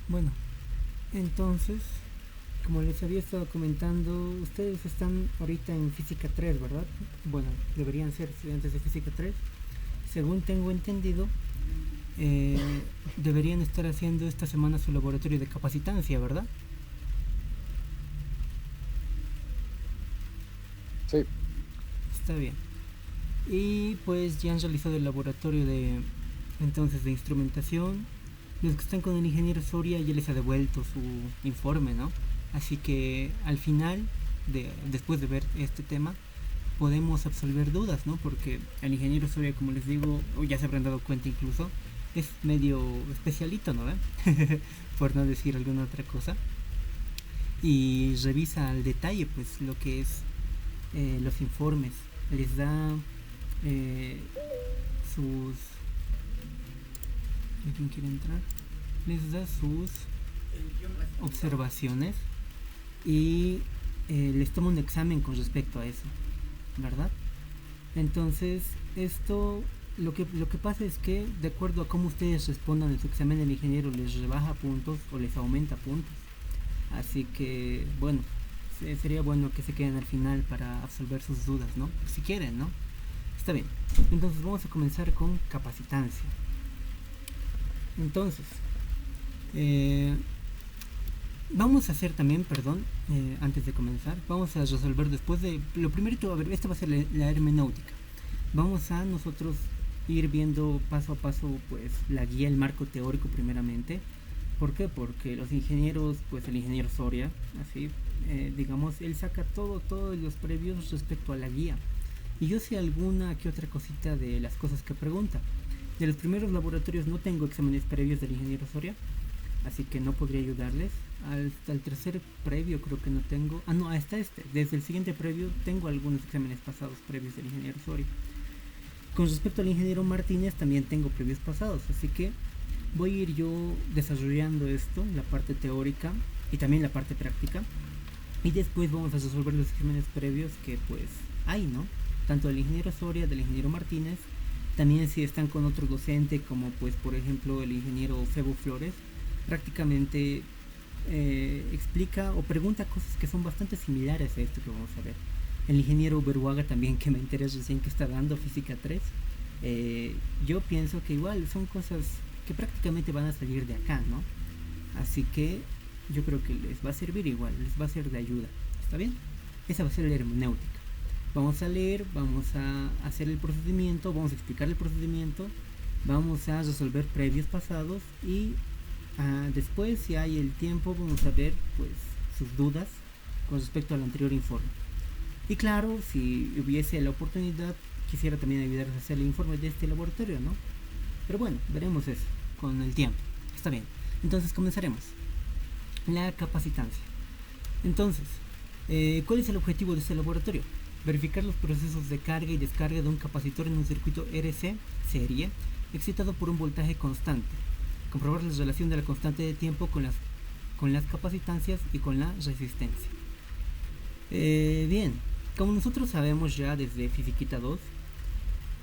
Bueno, entonces, como les había estado comentando, ustedes están ahorita en Física 3, ¿verdad? Bueno, deberían ser estudiantes de Física 3. Según tengo entendido, deberían estar haciendo esta semana su laboratorio de capacitancia, ¿verdad? Sí, Está bien. Y pues ya han realizado el laboratorio de entonces de instrumentación. Los que están con el ingeniero Soria ya les ha devuelto su informe, ¿no? Así que al final, después de ver este tema, podemos absolver dudas, ¿no? Porque el ingeniero Soria, como les digo, o ya se habrán dado cuenta incluso, es medio especialito, ¿no? Por no decir alguna otra cosa. Y revisa al detalle, pues, lo que es los informes. Les da eh, sus... ¿Quién quiere entrar? Les da sus observaciones y les toma un examen con respecto a eso, ¿verdad? Entonces, esto lo que pasa es que, de acuerdo a cómo ustedes respondan en su examen, el ingeniero les rebaja puntos o les aumenta puntos. Así que, bueno, sería bueno que se queden al final para absolver sus dudas, ¿no? Si quieren, ¿no? Está bien. Entonces, vamos a comenzar con capacitancia. Entonces, eh, vamos a hacer también, perdón, antes de comenzar, vamos a resolver después de... Lo primerito, a ver, esta va a ser la hermenéutica. Vamos a nosotros ir viendo paso a paso, pues, la guía, el marco teórico primeramente. ¿Por qué? Porque los ingenieros, pues el ingeniero Soria, así, digamos, él saca todos los previos respecto a la guía. Y yo sé alguna que otra cosita de las cosas que pregunta. De los primeros laboratorios no tengo exámenes previos del ingeniero Soria, así que no podría ayudarles. Al tercer previo creo que no tengo. Ah, no, hasta este. Desde el siguiente previo tengo algunos exámenes pasados previos del ingeniero Soria. Con respecto al ingeniero Martínez también tengo previos pasados, así que voy a ir yo desarrollando esto, la parte teórica y también la parte práctica. Y después vamos a resolver los exámenes previos que pues hay, ¿no? Tanto del ingeniero Soria, del ingeniero Martínez, también si están con otro docente como pues por ejemplo el ingeniero Febo Flores, prácticamente explica o pregunta cosas que son bastante similares a esto que vamos a ver. El ingeniero Beruaga también, que me enteré recién que está dando Física 3, yo pienso que igual son cosas que prácticamente van a salir de acá, ¿no? Así que yo creo que les va a servir igual, les va a ser de ayuda. ¿Está bien? Esa va a ser la hermenéutica. Vamos a leer, vamos a hacer el procedimiento, vamos a explicar el procedimiento, vamos a resolver previos pasados y después, si hay el tiempo, vamos a ver pues sus dudas con respecto al anterior informe. Y claro, si hubiese la oportunidad, quisiera también ayudarles a hacer el informe de este laboratorio, ¿no? Pero bueno, veremos eso con el tiempo. Está bien. Entonces comenzaremos. La capacitancia. Entonces, ¿cuál es el objetivo de este laboratorio? Verificar los procesos de carga y descarga de un capacitor en un circuito RC serie excitado por un voltaje constante. Comprobar la relación de la constante de tiempo con las capacitancias y con la resistencia. Bien, como nosotros sabemos ya desde Fisiquita 2,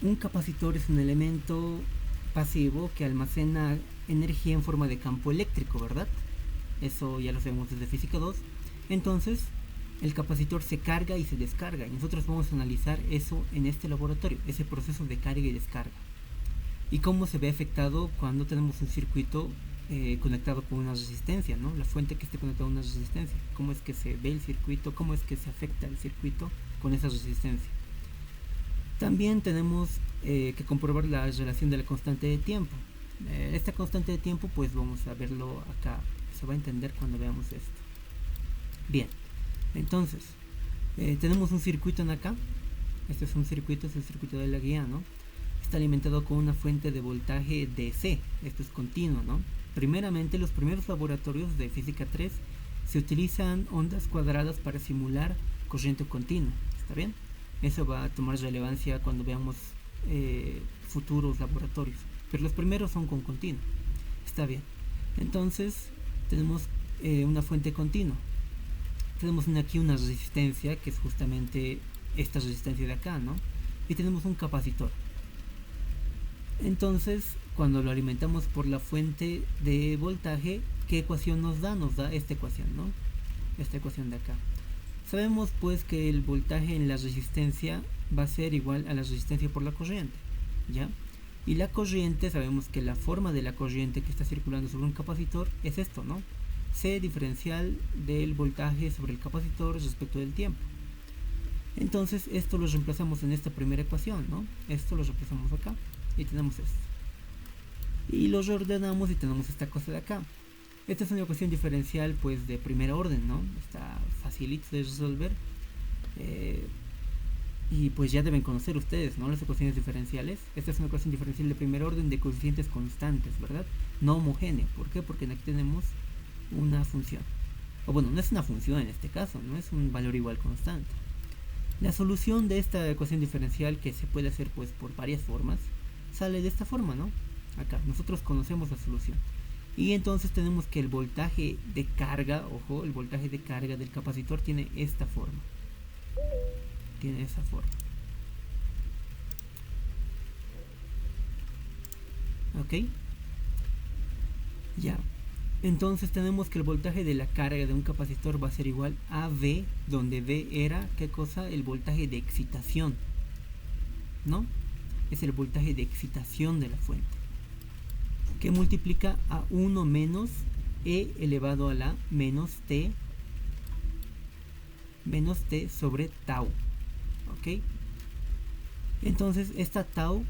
un capacitor es un elemento pasivo que almacena energía en forma de campo eléctrico, ¿verdad? Eso ya lo sabemos desde Física 2. Entonces, el capacitor se carga y se descarga. Y nosotros vamos a analizar eso en este laboratorio, ese proceso de carga y descarga. Y cómo se ve afectado cuando tenemos un circuito conectado con una resistencia, ¿no? La fuente que esté conectada a una resistencia. Cómo es que se ve el circuito, cómo es que se afecta el circuito con esa resistencia. También tenemos que comprobar la relación de la constante de tiempo. Esta constante de tiempo pues vamos a verlo acá. Se va a entender cuando veamos esto. Bien, entonces tenemos un circuito en acá. Este es un circuito, es el circuito de la guía, ¿no? Está alimentado con una fuente de voltaje DC. Esto es continuo, ¿no? Primeramente, los primeros laboratorios de Física 3 se utilizan ondas cuadradas para simular corriente continua. ¿Está bien? Eso va a tomar relevancia cuando veamos futuros laboratorios. Pero los primeros son con continuo. Está bien. Entonces, tenemos una fuente continua. Tenemos aquí una resistencia, que es justamente esta resistencia de acá, ¿no? Y tenemos un capacitor. Entonces, cuando lo alimentamos por la fuente de voltaje, ¿qué ecuación nos da? Nos da esta ecuación, ¿no? Esta ecuación de acá. Sabemos pues que el voltaje en la resistencia va a ser igual a la resistencia por la corriente, ¿ya? Y la corriente, sabemos que la forma de la corriente que está circulando sobre un capacitor es esto, ¿no? C diferencial del voltaje sobre el capacitor respecto del tiempo. Entonces esto lo reemplazamos en esta primera ecuación, ¿no? Esto lo reemplazamos acá y tenemos esto. Y lo reordenamos y tenemos esta cosa de acá. Esta es una ecuación diferencial pues de primer orden, ¿no? Está facilito de resolver. Y pues ya deben conocer ustedes, ¿no? Las ecuaciones diferenciales. Esta es una ecuación diferencial de primer orden de coeficientes constantes, ¿verdad? No homogénea. ¿Por qué? Porque aquí tenemos una función. O bueno, no es una función en este caso, no es un valor igual constante. La solución de esta ecuación diferencial, que se puede hacer pues por varias formas, sale de esta forma, ¿no? Acá, nosotros conocemos la solución. Y entonces tenemos que el voltaje de carga, ojo, el voltaje de carga del capacitor tiene esta forma. Tiene esa forma. ¿Ok? Ya. Entonces tenemos que el voltaje de la carga de un capacitor va a ser igual a V, donde V era, ¿qué cosa? El voltaje de excitación, ¿no? Es el voltaje de excitación de la fuente, que multiplica a 1 menos E elevado a la menos T sobre tau, ¿ok? Entonces esta tau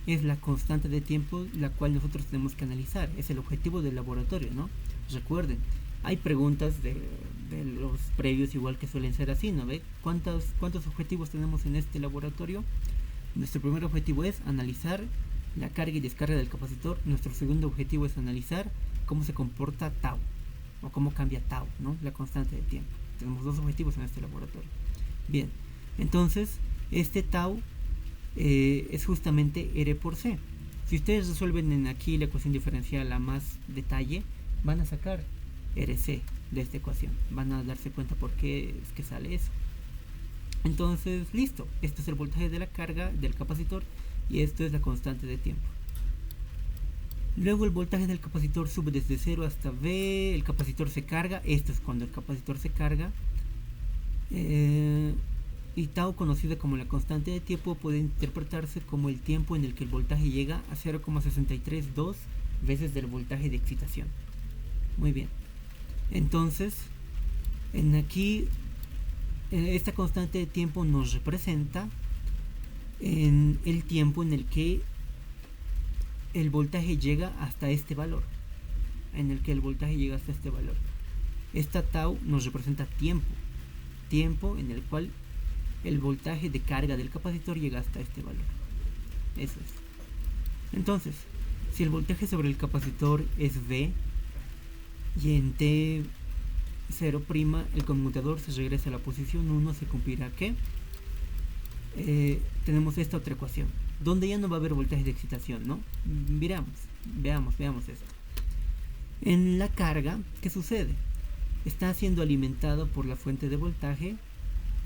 es la constante de tiempo la cual nosotros tenemos que analizar, es el objetivo del laboratorio, ¿no? Recuerden, hay preguntas de los previos igual que suelen ser así, ¿no ve? ¿Cuántos objetivos tenemos en este laboratorio? Nuestro primer objetivo es analizar la carga y descarga del capacitor. Nuestro segundo objetivo es analizar cómo se comporta tau, o cómo cambia tau, ¿no? La constante de tiempo. Tenemos dos objetivos en este laboratorio. Bien, entonces este tau es justamente R por C. Si ustedes resuelven en aquí la ecuación diferencial a más detalle, van a sacar RC de esta ecuación. Van a darse cuenta por qué es que sale eso. Entonces, listo. Este es el voltaje de la carga del capacitor y esto es la constante de tiempo. Luego el voltaje del capacitor sube desde 0 hasta V. El capacitor se carga. Esto es cuando el capacitor se carga. Y tau, conocida como la constante de tiempo, puede interpretarse como el tiempo en el que el voltaje llega a 0,632 veces del voltaje de excitación. Muy bien. Entonces, en aquí, esta constante de tiempo nos representa en el tiempo en el que el voltaje llega hasta este valor. Esta tau nos representa tiempo en el cual el voltaje de carga del capacitor llega hasta este valor. Eso es. Entonces, si el voltaje sobre el capacitor es V y en T0' el conmutador se regresa a la posición 1, se cumplirá que tenemos esta otra ecuación, donde ya no va a haber voltaje de excitación, ¿no? Veamos esto. En la carga, ¿qué sucede? Está siendo alimentado por la fuente de voltaje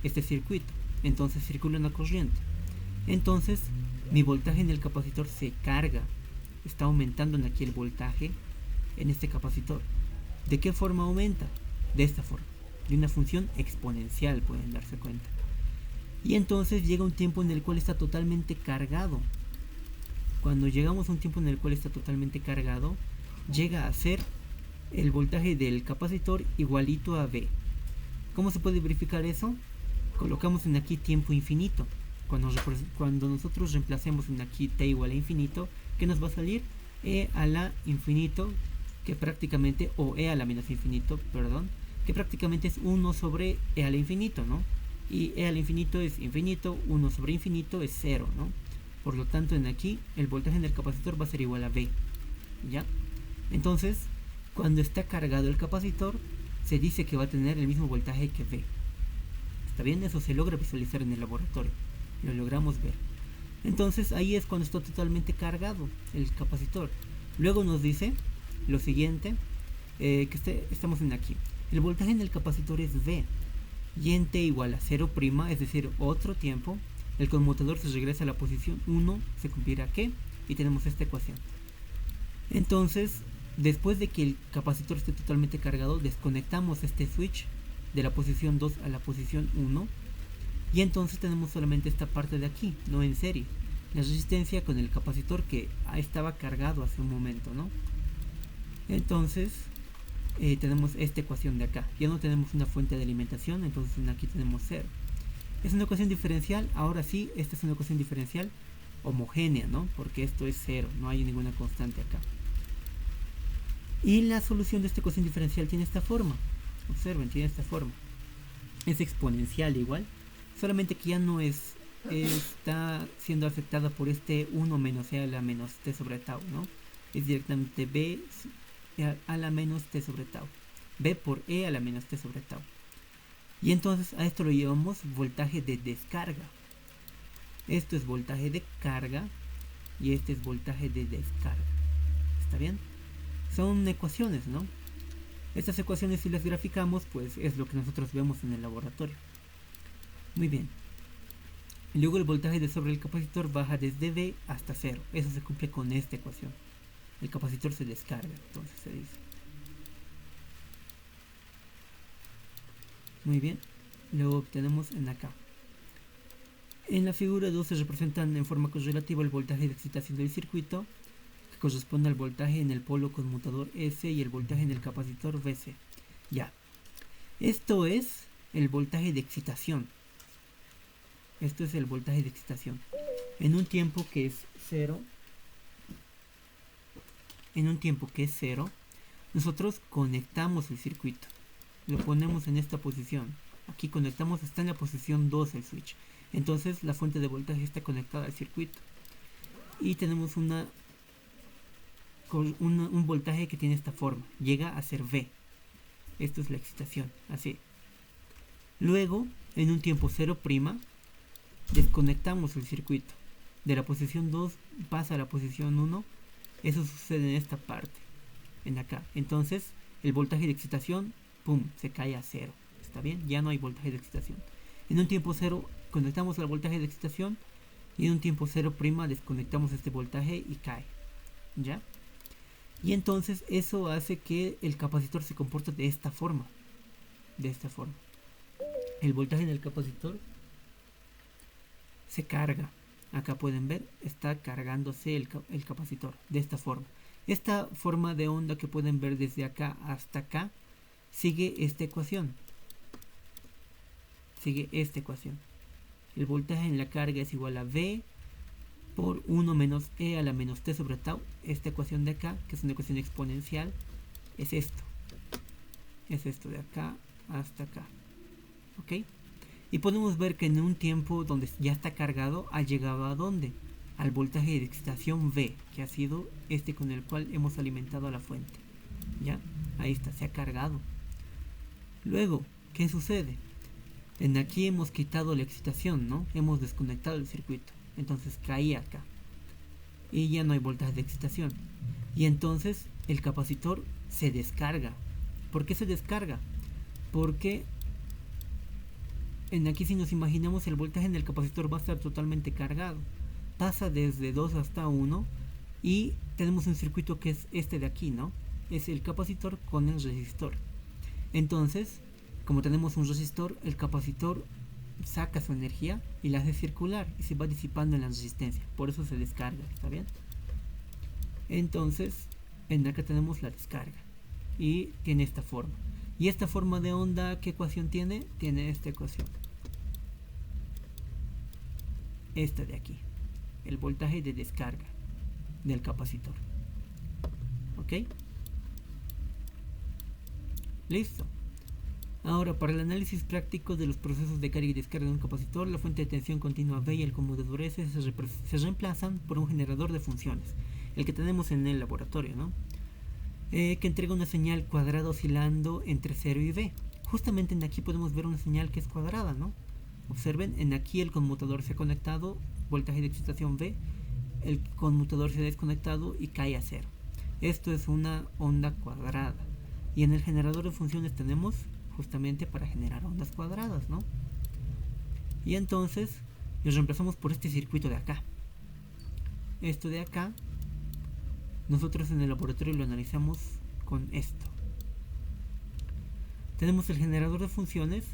este circuito, entonces circula una corriente. Entonces mi voltaje en el capacitor se carga, está aumentando en aquí el voltaje en este capacitor. ¿De qué forma aumenta? De esta forma, de una función exponencial, pueden darse cuenta. Y entonces llega un tiempo en el cual está totalmente cargado. Cuando llegamos a un tiempo en el cual está totalmente cargado, llega a ser el voltaje del capacitor igualito a V. ¿Cómo se puede verificar eso? Colocamos en aquí tiempo infinito. Cuando nosotros reemplacemos en aquí t igual a infinito, ¿qué nos va a salir? E a la infinito, que prácticamente, o e a la menos infinito, perdón, que prácticamente es 1 sobre e al infinito, ¿no? Y e al infinito es infinito, 1 sobre infinito es 0, ¿no? Por lo tanto, en aquí, el voltaje en el capacitor va a ser igual a V, ¿ya? Entonces, cuando está cargado el capacitor, se dice que va a tener el mismo voltaje que V. ¿Está bien? Eso se logra visualizar en el laboratorio. Lo logramos ver. Entonces, ahí es cuando está totalmente cargado el capacitor. Luego nos dice lo siguiente, que estamos en aquí. El voltaje en el capacitor es V. Y en t igual a 0', es decir, otro tiempo, el conmutador se regresa a la posición 1, se cumplirá que, y tenemos esta ecuación. Entonces, después de que el capacitor esté totalmente cargado, desconectamos este switch de la posición 2 a la posición 1 y entonces tenemos solamente esta parte de aquí, no en serie, la resistencia con el capacitor que estaba cargado hace un momento, ¿no? Entonces tenemos esta ecuación de acá, ya no tenemos una fuente de alimentación, entonces aquí tenemos 0. Es una ecuación diferencial, ahora sí, esta es una ecuación diferencial homogénea, ¿no? Porque esto es 0, no hay ninguna constante acá. Y la solución de esta ecuación diferencial tiene esta forma. Observen, tiene esta forma. Es exponencial igual, solamente que ya no está siendo afectada por este 1 menos e a la menos t sobre tau, ¿no? Es directamente b a la menos t sobre tau. b por e a la menos t sobre tau. Y entonces a esto lo llamamos voltaje de descarga. Esto es voltaje de carga y este es voltaje de descarga. ¿Está bien? Son ecuaciones, ¿no? Estas ecuaciones, si las graficamos, pues es lo que nosotros vemos en el laboratorio. Muy bien. Luego el voltaje de sobre el capacitor baja desde V hasta 0. Eso se cumple con esta ecuación. El capacitor se descarga, entonces se dice. Muy bien. Luego obtenemos en acá. En la figura 2 se representan en forma correlativa el voltaje de excitación del circuito, que corresponde al voltaje en el polo conmutador S y el voltaje en el capacitor Vc. Ya. Esto es el voltaje de excitación. Esto es el voltaje de excitación. En un tiempo que es 0, nosotros conectamos el circuito. Lo ponemos en esta posición. Aquí conectamos, está en la posición 2 el switch. Entonces la fuente de voltaje está conectada al circuito. Y tenemos un voltaje que tiene esta forma. Llega a ser V. Esto es la excitación. Así. Luego, en un tiempo 0', desconectamos el circuito. De la posición 2 pasa a la posición 1. Eso sucede en esta parte. En acá. Entonces, el voltaje de excitación, ¡pum!, se cae a 0. ¿Está bien? Ya no hay voltaje de excitación. En un tiempo 0 conectamos el voltaje de excitación y en un tiempo 0' desconectamos este voltaje y cae. ¿Ya? Y entonces eso hace que el capacitor se comporte de esta forma. De esta forma. El voltaje en el capacitor se carga. Acá pueden ver, está cargándose el capacitor de esta forma. Esta forma de onda que pueden ver desde acá hasta acá sigue esta ecuación. Sigue esta ecuación. El voltaje en la carga es igual a V por 1 menos E a la menos T sobre tau. Esta ecuación de acá, que es una ecuación exponencial, es esto. Es esto de acá hasta acá. ¿Ok? Y podemos ver que en un tiempo donde ya está cargado, ha llegado a ¿dónde? Al voltaje de excitación V, que ha sido este con el cual hemos alimentado a la fuente. ¿Ya? Ahí está, se ha cargado. Luego, ¿qué sucede? En aquí hemos quitado la excitación, ¿no? Hemos desconectado el circuito. Entonces caía acá. Y ya no hay voltaje de excitación. Y entonces el capacitor se descarga. ¿Por qué se descarga? Porque en aquí, si nos imaginamos, el voltaje en el capacitor va a estar totalmente cargado. Pasa desde 2 hasta 1 y tenemos un circuito que es este de aquí, ¿no? Es el capacitor con el resistor. Entonces, como tenemos un resistor, el capacitor saca su energía y la hace circular y se va disipando en la resistencia. Por eso se descarga, ¿está bien? Entonces, en acá tenemos la descarga y tiene esta forma. Y esta forma de onda, ¿qué ecuación tiene? Tiene esta ecuación. Esta de aquí. El voltaje de descarga del capacitor. ¿Ok? Listo. Ahora, para el análisis práctico de los procesos de carga y descarga de un capacitor, la fuente de tensión continua V y el conmutador S se reemplazan por un generador de funciones, el que tenemos en el laboratorio, ¿no? Que entrega una señal cuadrada oscilando entre 0 y V. Justamente en aquí podemos ver una señal que es cuadrada, ¿no? Observen, en aquí el conmutador se ha conectado, voltaje de excitación V, el conmutador se ha desconectado y cae a 0. Esto es una onda cuadrada. Y en el generador de funciones tenemos justamente para generar ondas cuadradas, ¿no? Y entonces los reemplazamos por este circuito de acá. Esto de acá Nosotros en el laboratorio lo analizamos con esto. Tenemos el generador de funciones.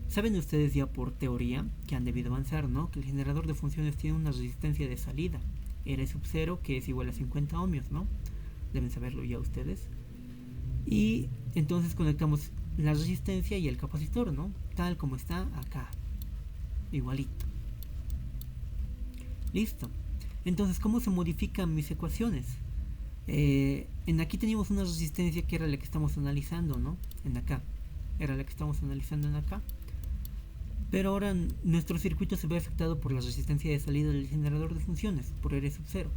Saben ustedes ya por teoría que han debido avanzar, ¿no? Que el generador de funciones tiene una resistencia de salida, R sub 0, que es igual a 50 ohmios, ¿no? Deben saberlo ya ustedes. Y entonces conectamos la resistencia y el capacitor, ¿no? Tal como está acá. Igualito. Listo. Entonces, ¿cómo se modifican mis ecuaciones? En aquí teníamos una resistencia que era la que estamos analizando, ¿no? En acá. Era la que estamos analizando en acá. Pero ahora nuestro circuito se ve afectado por la resistencia de salida del generador de funciones, por R sub 0.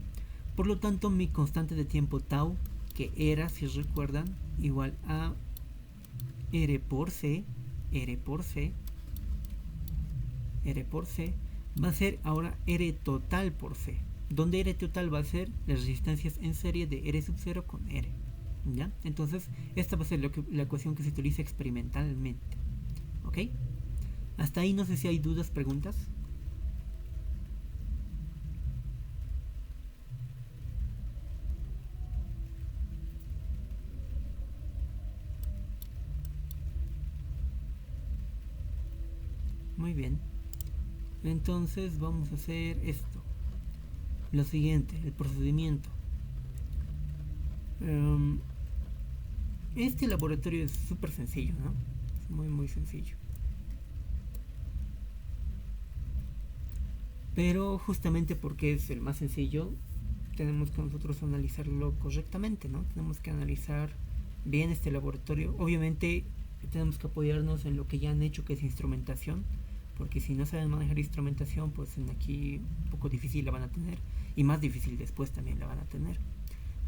Por lo tanto, mi constante de tiempo tau, que era, si recuerdan, igual a R por C, R por C, R por C, va a ser ahora R total por C, donde R total va a ser las resistencias en serie de R sub 0 con R. ¿Ya? Entonces, esta va a ser la ecuación que se utiliza experimentalmente. ¿Ok? Hasta ahí no sé si hay dudas, preguntas. Muy bien. Entonces vamos a hacer esto. Lo siguiente, el procedimiento. Este laboratorio es súper sencillo, ¿no? Es muy, muy sencillo. Pero justamente porque es el más sencillo, tenemos que nosotros analizarlo correctamente, ¿no? Tenemos que analizar bien este laboratorio. Obviamente tenemos que apoyarnos en lo que ya han hecho, que es instrumentación, porque si no saben manejar instrumentación, pues en aquí un poco difícil la van a tener, y más difícil después también la van a tener.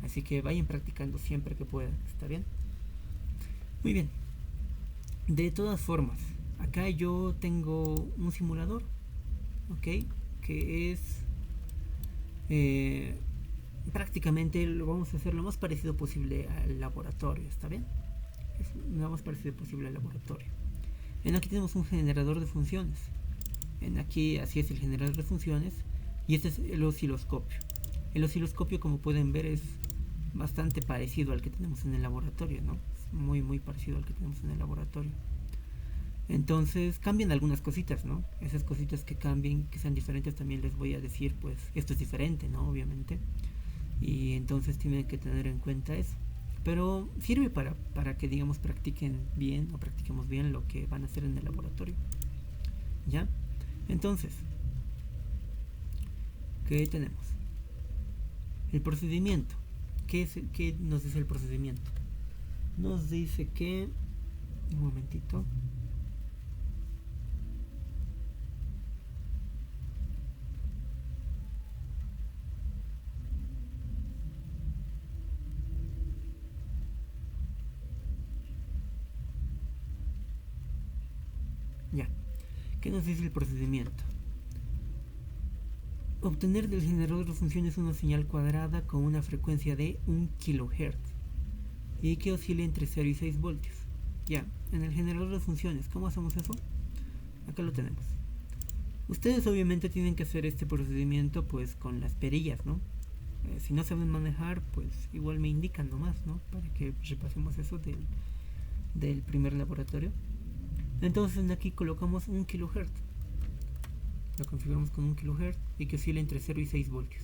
Así que vayan practicando siempre que puedan, ¿está bien? Muy bien. De todas formas, acá yo tengo un simulador, ¿ok? Que es prácticamente lo vamos a hacer lo más parecido posible al laboratorio, ¿está bien? Es lo más parecido posible al laboratorio. En aquí tenemos un generador de funciones. En aquí así es el generador de funciones y este es el osciloscopio. El osciloscopio, como pueden ver, es bastante parecido al que tenemos en el laboratorio, ¿no? Es muy muy parecido al que tenemos en el laboratorio. Entonces cambian algunas cositas, ¿no? Esas cositas que cambien, que sean diferentes, también les voy a decir, pues esto es diferente, ¿no? Obviamente. Y entonces tienen que tener en cuenta eso. Pero sirve para que, digamos, practiquen bien o practiquemos bien lo que van a hacer en el laboratorio. ¿Ya? Entonces, ¿qué tenemos? El procedimiento. ¿Qué nos dice el procedimiento? Nos dice que... Un momentito. Ya. ¿Qué nos dice el procedimiento? Obtener del generador de funciones una señal cuadrada con una frecuencia de 1 kHz y que oscile entre 0 y 6 voltios. Ya, en el generador de funciones, ¿cómo hacemos eso? Acá lo tenemos. Ustedes obviamente tienen que hacer este procedimiento pues con las perillas, ¿no? Si no saben manejar, pues igual me indican nomás, ¿no? Para que repasemos eso del primer laboratorio. Entonces aquí colocamos 1 kHz. Lo configuramos con 1 kHz y que oscila entre 0 y 6 voltios.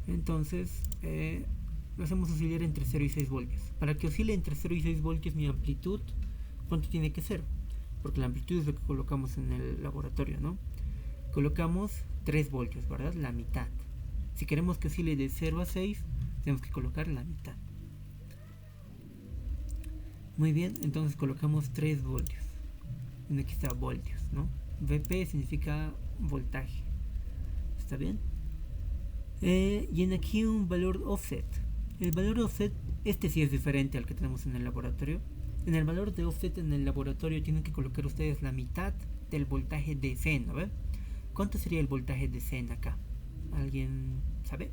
Entonces lo hacemos oscilar entre 0 y 6 voltios. Para que oscile entre 0 y 6 voltios mi amplitud, ¿cuánto tiene que ser? Porque la amplitud es lo que colocamos en el laboratorio, ¿no? Colocamos 3 voltios, ¿verdad? La mitad. Si queremos que oscile de 0 a 6, tenemos que colocar la mitad. Muy bien, entonces colocamos 3 voltios. Y aquí está voltios, ¿no? VP significa voltaje. ¿Está bien? Y en aquí un valor offset. El valor offset, este sí es diferente al que tenemos en el laboratorio. En el valor de offset en el laboratorio tienen que colocar ustedes la mitad del voltaje DC, ¿no? ¿Ve? ¿Cuánto sería el voltaje DC acá? ¿Alguien sabe?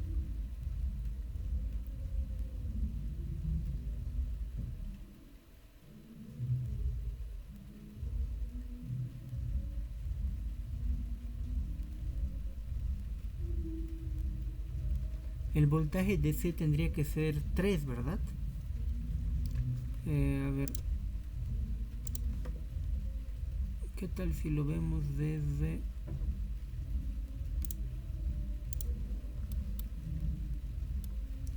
El voltaje DC tendría que ser 3, ¿verdad? A ver, ¿qué tal si lo vemos desde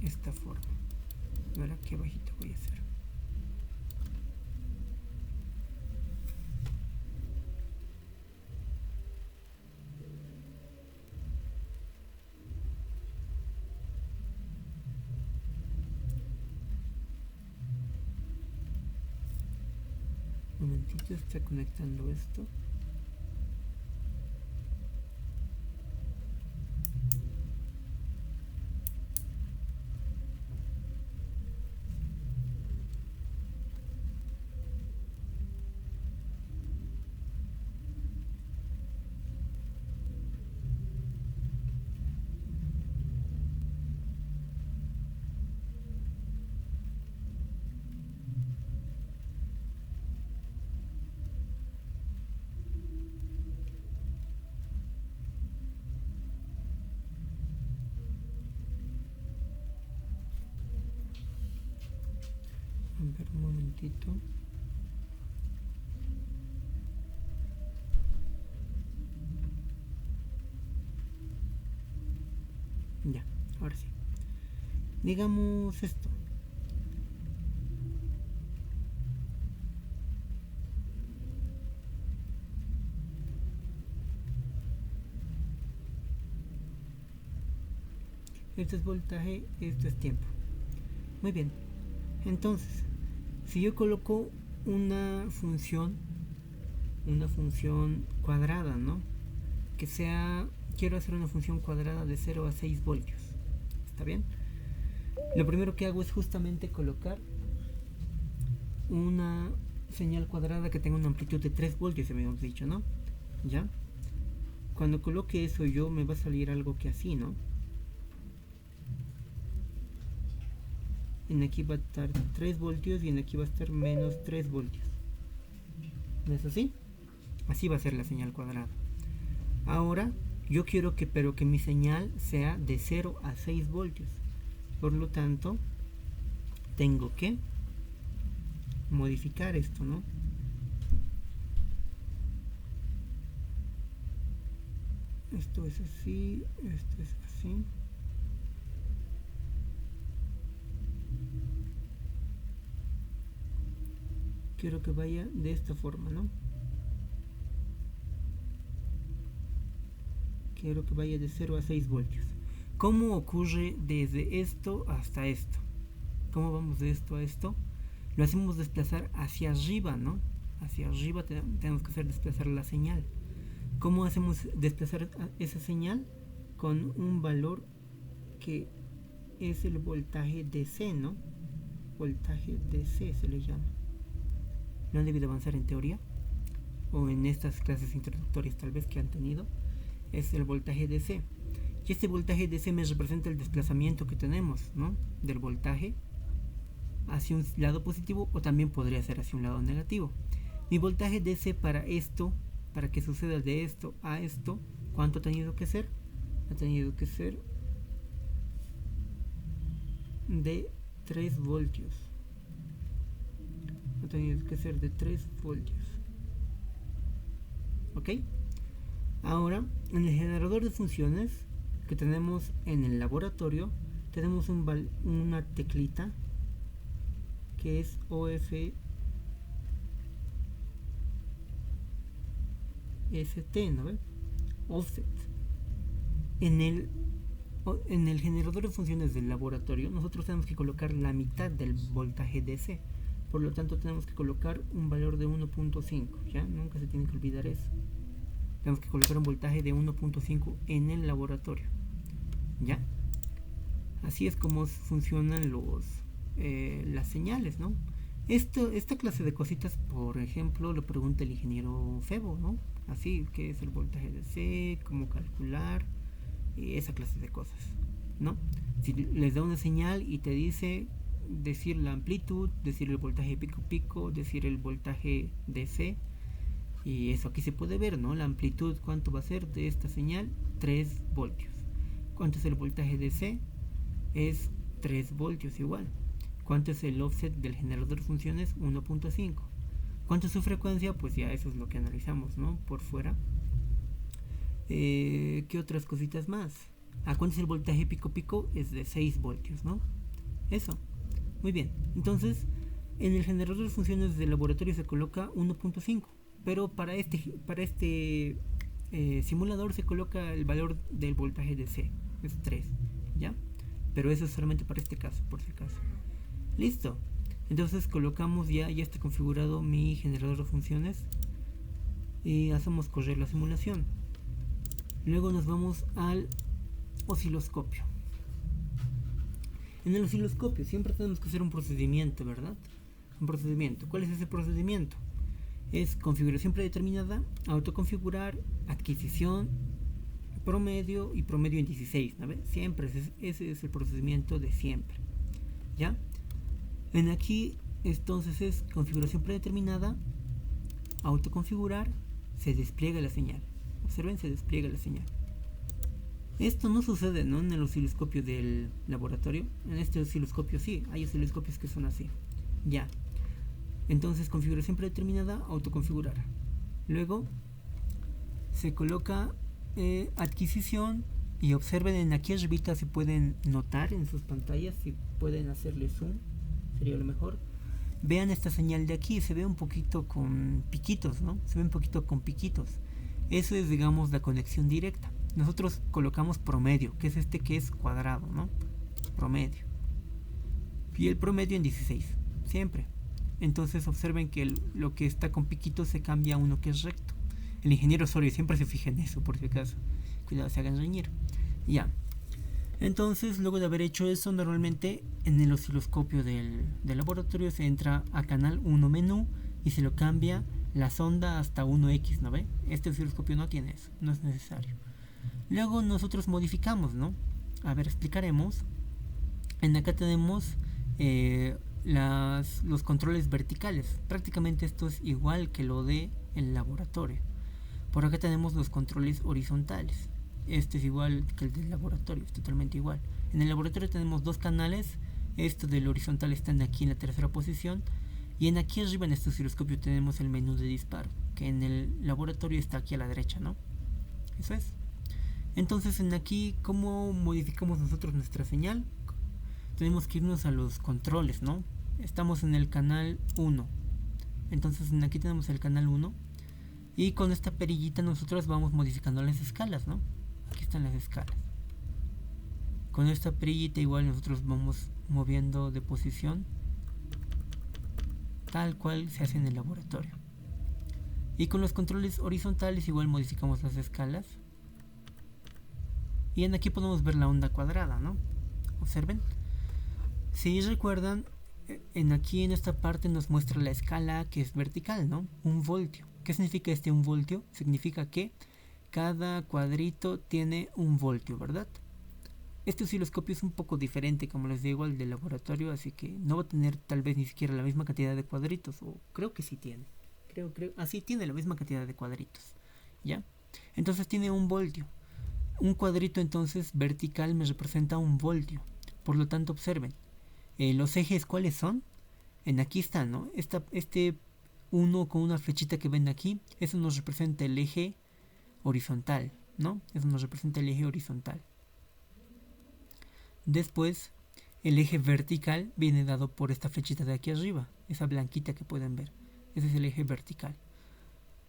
esta forma? A ver, aquí abajito voy a hacer. Un momentito, está conectando esto. A ver, un momentito. Ya, ahora sí. Digamos esto. Esto es voltaje, esto es tiempo. Muy bien. Entonces, si yo coloco una función cuadrada, ¿no? Que sea, quiero hacer una función cuadrada de 0 a 6 voltios. ¿Está bien? Lo primero que hago es justamente colocar una señal cuadrada que tenga una amplitud de 3 voltios, habíamos dicho, ¿no? ¿Ya? Cuando coloque eso yo, me va a salir algo que así, ¿no? En aquí va a estar 3 voltios y en aquí va a estar menos 3 voltios. ¿No es así? Así va a ser la señal cuadrada. Ahora yo quiero que mi señal sea de 0 a 6 voltios. Por lo tanto, tengo que modificar esto, ¿no? Esto es así, esto es así. Quiero que vaya de esta forma, ¿no? Quiero que vaya de 0 a 6 voltios. ¿Cómo ocurre desde esto hasta esto? ¿Cómo vamos de esto a esto? Lo hacemos desplazar hacia arriba, ¿no? Hacia arriba tenemos que hacer desplazar la señal. ¿Cómo hacemos desplazar esa señal? Con un valor que es el voltaje DC, ¿no? Voltaje DC se le llama. ¿No han debido avanzar en teoría? O en estas clases introductorias tal vez que han tenido. Es el voltaje DC. Y este voltaje DC me representa el desplazamiento que tenemos, ¿no? Del voltaje hacia un lado positivo o también podría ser hacia un lado negativo. Mi voltaje DC para esto, para que suceda de esto a esto, ¿cuánto ha tenido que ser? Ha tenido que ser de 3 voltios. Ha tenido que ser de 3 voltios. ¿Ok? Ahora, en el generador de funciones que tenemos en el laboratorio, tenemos una teclita que es OFST, ¿no ves? Offset. En el generador de funciones del laboratorio, nosotros tenemos que colocar la mitad del voltaje DC. Por lo tanto, tenemos que colocar un valor de 1.5. ¿Ya? Nunca se tiene que olvidar eso. Tenemos que colocar un voltaje de 1.5 en el laboratorio. ¿Ya? Así es como funcionan las señales, ¿no? Esta clase de cositas, por ejemplo, lo pregunta el ingeniero Febo, ¿no? Así, ¿qué es el voltaje DC? ¿Cómo calcular? Y esa clase de cosas, ¿no? Si les da una señal y te dice decir la amplitud, decir el voltaje pico, decir el voltaje DC, y eso aquí se puede ver, ¿no? La amplitud, ¿cuánto va a ser de esta señal? 3 voltios. ¿Cuánto es el voltaje DC? es 3 voltios igual. ¿Cuánto es el offset del generador de funciones? 1.5. ¿Cuánto es su frecuencia? Pues ya eso es lo que analizamos, ¿no? Por fuera. ¿Qué otras cositas más? ¿Cuánto es el voltaje pico pico? Es de 6 voltios, ¿no? Eso. Muy bien. Entonces, en el generador de funciones del laboratorio se coloca 1.5. Pero para este simulador se coloca el valor del voltaje de C. Es 3. ¿Ya? Pero eso es solamente para este caso, por si acaso. Listo. Entonces colocamos ya está configurado mi generador de funciones y hacemos correr la simulación. Luego nos vamos al osciloscopio. En el osciloscopio siempre tenemos que hacer un procedimiento, ¿verdad? Un procedimiento. ¿Cuál es ese procedimiento? Es configuración predeterminada, autoconfigurar, adquisición, promedio y promedio en 16, ¿no? Siempre ese es el procedimiento de siempre. ¿Ya? En aquí entonces es configuración predeterminada, autoconfigurar, se despliega la señal. Observen, se despliega la señal. Esto no sucede, ¿no?, en el osciloscopio del laboratorio. En este osciloscopio sí, hay osciloscopios que son así. Ya. Entonces configuración predeterminada, autoconfigurar. Luego se coloca adquisición y observen en aquí arribita, si pueden notar en sus pantallas, si pueden hacerle zoom, sería lo mejor. Vean esta señal de aquí, se ve un poquito con piquitos, ¿no? Se ve un poquito con piquitos. Eso es, digamos, la conexión directa. Nosotros colocamos promedio, que es este que es cuadrado, ¿no? Promedio. Y el promedio en 16, siempre. Entonces observen que lo que está con piquitos se cambia a uno que es recto. El ingeniero Osorio siempre se fija en eso, por si acaso. Cuidado, se hagan reñir. Ya. Entonces, luego de haber hecho eso, normalmente en el osciloscopio del laboratorio se entra a canal 1 menú y se lo cambia la sonda hasta 1X, ¿no ve? Este osciloscopio no tiene eso, no es necesario. Luego nosotros modificamos, ¿no? A ver, explicaremos. En acá tenemos los controles verticales. Prácticamente esto es igual que lo de el laboratorio. Por acá tenemos los controles horizontales. Este es igual que el del laboratorio, es totalmente igual. En el laboratorio tenemos dos canales. Esto del horizontal está aquí en la tercera posición. Y en aquí arriba en este osciloscopio tenemos el menú de disparo, que en el laboratorio está aquí a la derecha, ¿no? Eso es. Entonces en aquí, ¿cómo modificamos nosotros nuestra señal? Tenemos que irnos a los controles, ¿no? Estamos en el canal 1. Entonces en aquí tenemos el canal 1. Y con esta perillita nosotros vamos modificando las escalas, ¿no? Aquí están las escalas. Con esta perillita igual nosotros vamos moviendo de posición, tal cual se hace en el laboratorio. Y con los controles horizontales igual modificamos las escalas. Y en aquí podemos ver la onda cuadrada, ¿no? Observen. Si recuerdan, aquí en esta parte nos muestra la escala que es vertical, ¿no? 1 voltio. ¿Qué significa este 1 voltio? Significa que cada cuadrito tiene 1 voltio, ¿verdad? Este osciloscopio es un poco diferente, como les digo, al del laboratorio, así que no va a tener tal vez ni siquiera la misma cantidad de cuadritos, o creo que sí tiene. Sí tiene la misma cantidad de cuadritos, ¿ya? Entonces tiene 1 voltio. Un cuadrito entonces vertical me representa 1 voltio. Por lo tanto, observen. Los ejes, ¿cuáles son? Aquí están, ¿no? Este 1 con una flechita que ven aquí, eso nos representa el eje horizontal, ¿no? Eso nos representa el eje horizontal. Después, el eje vertical viene dado por esta flechita de aquí arriba, esa blanquita que pueden ver. Ese es el eje vertical.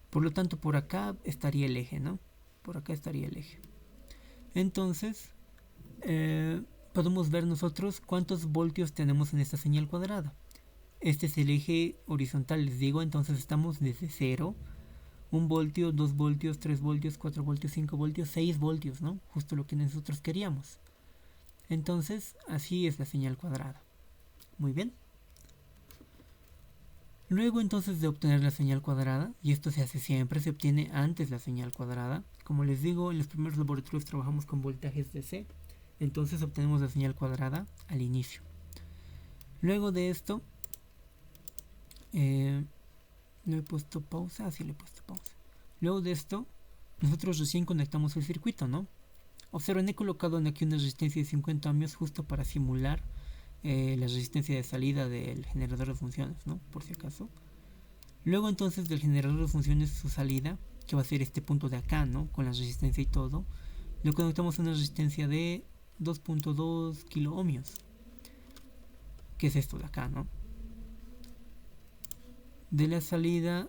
Por lo tanto, por acá estaría el eje, ¿no? Por acá estaría el eje. Entonces, podemos ver nosotros cuántos voltios tenemos en esta señal cuadrada. Este es el eje horizontal, les digo, entonces estamos desde 0, 1 voltio, 2 voltios, 3 voltios, 4 voltios, 5 voltios, 6 voltios, ¿no? Justo lo que nosotros queríamos. Entonces, así es la señal cuadrada. Muy bien. Luego entonces de obtener la señal cuadrada, y esto se hace siempre, se obtiene antes la señal cuadrada. Como les digo, en los primeros laboratorios trabajamos con voltajes DC, entonces obtenemos la señal cuadrada al inicio. Luego de esto, no he puesto pausa, sí le he puesto pausa. Luego de esto, nosotros recién conectamos el circuito, ¿no? Observen, he colocado aquí una resistencia de 50 ohmios justo para simular la resistencia de salida del generador de funciones, ¿no? Por si acaso. Luego entonces del generador de funciones, su salida, que va a ser este punto de acá, ¿no? Con la resistencia y todo, lo conectamos a una resistencia de 2.2 kilo ohmios, que es esto de acá, ¿no? De la salida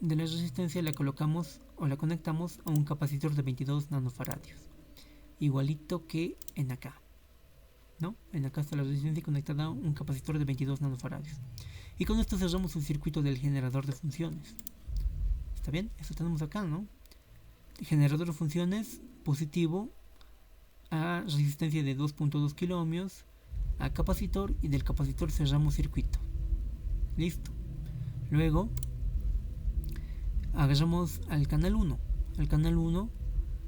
de la resistencia la colocamos o la conectamos a un capacitor de 22 nanofaradios, igualito que en acá, ¿no? En acá está la resistencia conectada a un capacitor de 22 nanofaradios. Y con esto cerramos el circuito del generador de funciones. ¿Está bien? Eso tenemos acá, ¿no? Generador de funciones positivo a resistencia de 2.2 kilo ohmios a capacitor, y del capacitor cerramos circuito. Listo. Luego agarramos al canal 1. Al canal 1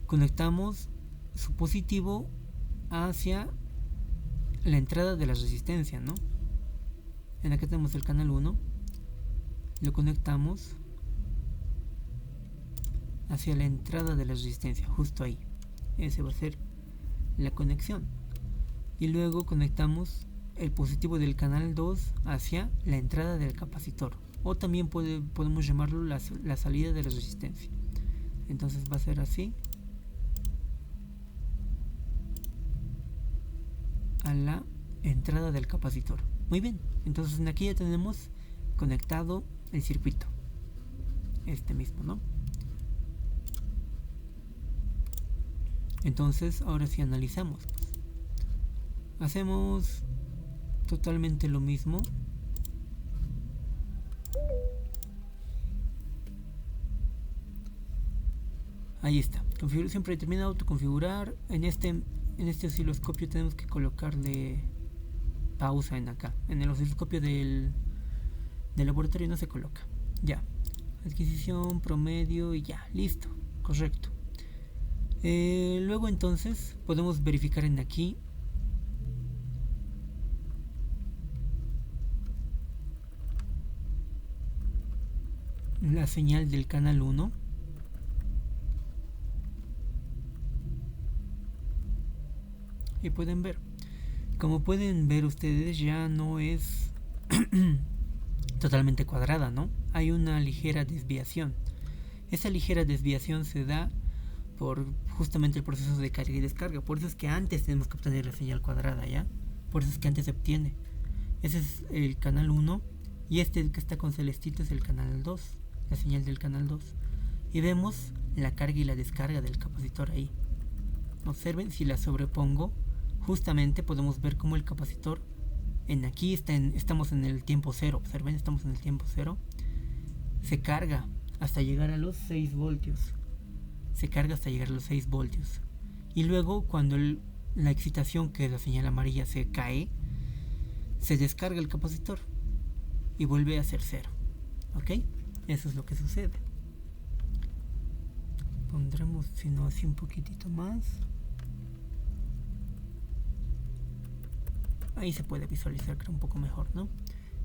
conectamos su positivo hacia la entrada de la resistencia, ¿no? En acá tenemos el canal 1, lo conectamos hacia la entrada de la resistencia, justo ahí. Ese va a ser la conexión. Y luego conectamos el positivo del canal 2 hacia la entrada del capacitor, o también podemos llamarlo la salida de la resistencia. Entonces va a ser así, a la entrada del capacitor. Muy bien, entonces aquí ya tenemos conectado el circuito, este mismo, ¿no? Entonces ahora sí analizamos, pues. Hacemos totalmente lo mismo. Ahí está, configuración predeterminada, autoconfigurar. En este osciloscopio tenemos que colocarle pausa en acá. En el osciloscopio del laboratorio no se coloca. Ya, adquisición, promedio y ya, listo, correcto. Luego entonces podemos verificar en aquí la señal del canal 1. Y pueden ver, como pueden ver ustedes, ya no es totalmente cuadrada, ¿no? Hay una ligera desviación. Esa ligera desviación se da por justamente el proceso de carga y descarga. Por eso es que antes tenemos que obtener la señal cuadrada, ¿ya? Por eso es que antes se obtiene. Ese es el canal 1, y este que está con celestito es el canal 2, la señal del canal 2. Y vemos la carga y la descarga del capacitor ahí. Observen, si la sobrepongo, justamente podemos ver cómo el capacitor aquí estamos en el tiempo cero. Observen, estamos en el tiempo cero. Se carga hasta llegar a los 6 voltios. Se carga hasta llegar a los 6 voltios. Y luego, cuando la excitación, que es la señal amarilla, se cae, se descarga el capacitor y vuelve a ser cero. ¿Ok? Eso es lo que sucede. Pondremos, si no, así un poquitito más. Ahí se puede visualizar, creo, un poco mejor, ¿no?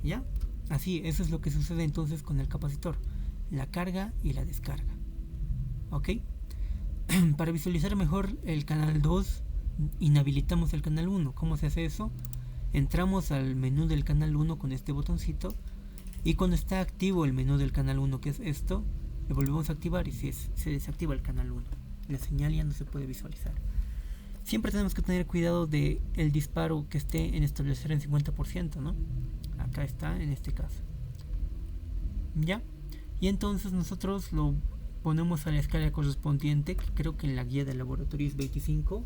¿Ya? Así, eso es lo que sucede entonces con el capacitor. La carga y la descarga. ¿Ok? Para visualizar mejor el canal 2, inhabilitamos el canal 1. ¿Cómo se hace eso? Entramos al menú del canal 1 con este botoncito, y cuando está activo el menú del canal 1, que es esto, lo volvemos a activar y se desactiva el canal 1. La señal ya no se puede visualizar. Siempre tenemos que tener cuidado de el disparo que esté en establecer en 50%, ¿no? Acá está en este caso. ¿Ya? Y entonces nosotros lo ponemos a la escala correspondiente, que creo que en la guía del laboratorio es 25.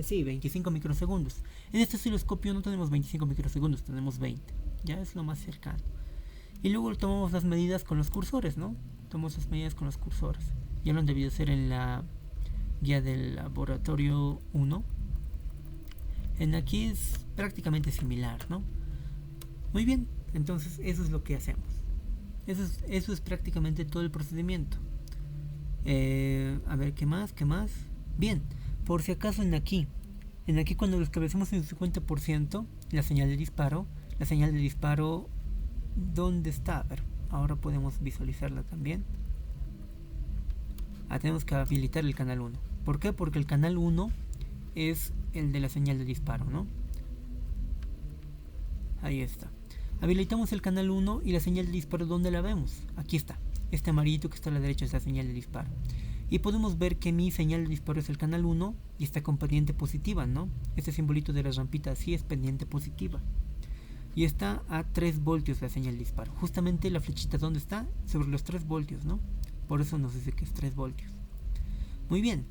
Sí, 25 microsegundos. En este osciloscopio no tenemos 25 microsegundos, tenemos 20. Ya es lo más cercano. Y luego tomamos las medidas con los cursores, ¿no? Tomamos las medidas con los cursores. Ya lo han debido hacer en la guía del laboratorio 1. En aquí es prácticamente similar, ¿no? Muy bien, entonces eso es lo que hacemos. Eso es prácticamente todo el procedimiento. A ver, ¿qué más? Bien, por si acaso en aquí cuando lo establecemos en 50%, la señal de disparo, ¿dónde está? A ver, ahora podemos visualizarla también. Tenemos que habilitar el canal 1. ¿Por qué? Porque el canal 1 es el de la señal de disparo, ¿no? Ahí está. Habilitamos el canal 1 y la señal de disparo, ¿dónde la vemos? Aquí está. Este amarillito que está a la derecha es la señal de disparo. Y podemos ver que mi señal de disparo es el canal 1 y está con pendiente positiva, ¿no? Este simbolito de la rampita así es pendiente positiva. Y está a 3 voltios la señal de disparo. Justamente la flechita, ¿dónde está? Sobre los 3 voltios, ¿no? Por eso nos dice que es 3 voltios. Muy bien.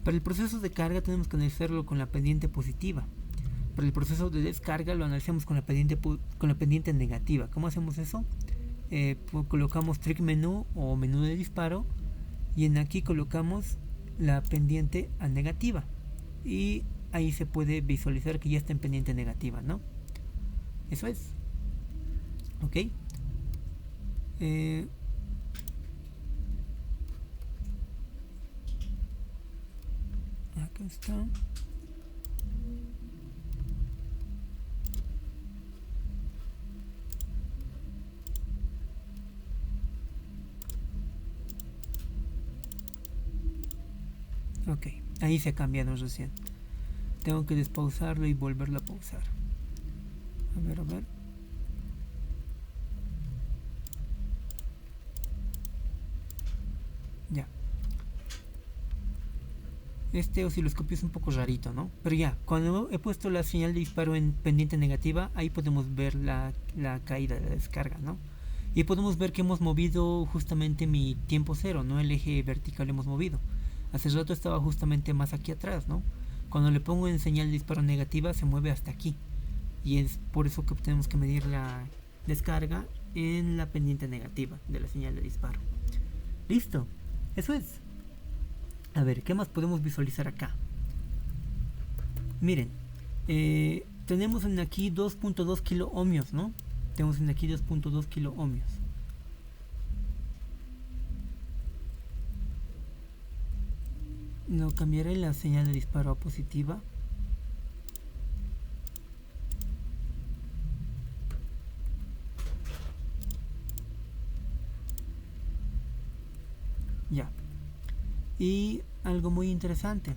Para el proceso de carga tenemos que analizarlo con la pendiente positiva. Para el proceso de descarga lo analizamos con la pendiente negativa. ¿Cómo hacemos eso? Colocamos trick menú o menú de disparo y en aquí colocamos la pendiente a negativa y ahí se puede visualizar que ya está en pendiente negativa, ¿no? Eso es. Ok. Acá está. Ok, ahí se ha cambiado recién. Tengo que despausarlo y volverlo a pausar. A ver. Ya. Este osciloscopio es un poco rarito, ¿no? Pero ya, cuando he puesto la señal de disparo en pendiente negativa, ahí podemos ver la caída de la descarga, ¿no? Y podemos ver que hemos movido justamente mi tiempo cero, ¿no? El eje vertical hemos movido. Hace rato estaba justamente más aquí atrás, ¿no? Cuando le pongo en señal de disparo negativa se mueve hasta aquí. Y es por eso que tenemos que medir la descarga en la pendiente negativa de la señal de disparo. Listo, eso es. A ver, ¿qué más podemos visualizar acá? Miren, tenemos en aquí 2.2 kilo ohmios, ¿no? Tenemos en aquí 2.2 kilo ohmios. No cambiaré la señal de disparo a positiva. Ya. Y algo muy interesante.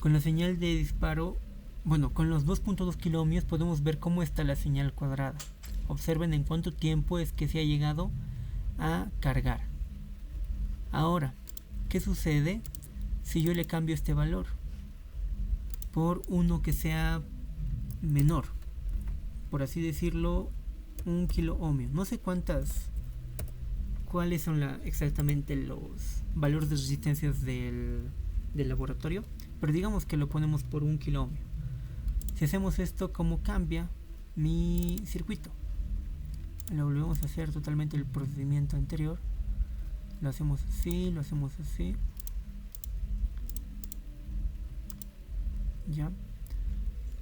Con la señal de disparo, bueno, con los 2.2 kilo ohmios podemos ver cómo está la señal cuadrada. Observen en cuánto tiempo es que se ha llegado a cargar. Ahora, ¿qué sucede si yo le cambio este valor por uno que sea menor? Por así decirlo, 1 kilo ohmio. No sé cuáles son exactamente los valores de resistencias del laboratorio, pero digamos que lo ponemos por 1 kilo ohmio. Si hacemos esto, ¿cómo cambia mi circuito? Lo volvemos a hacer totalmente el procedimiento anterior. Lo hacemos así, ya,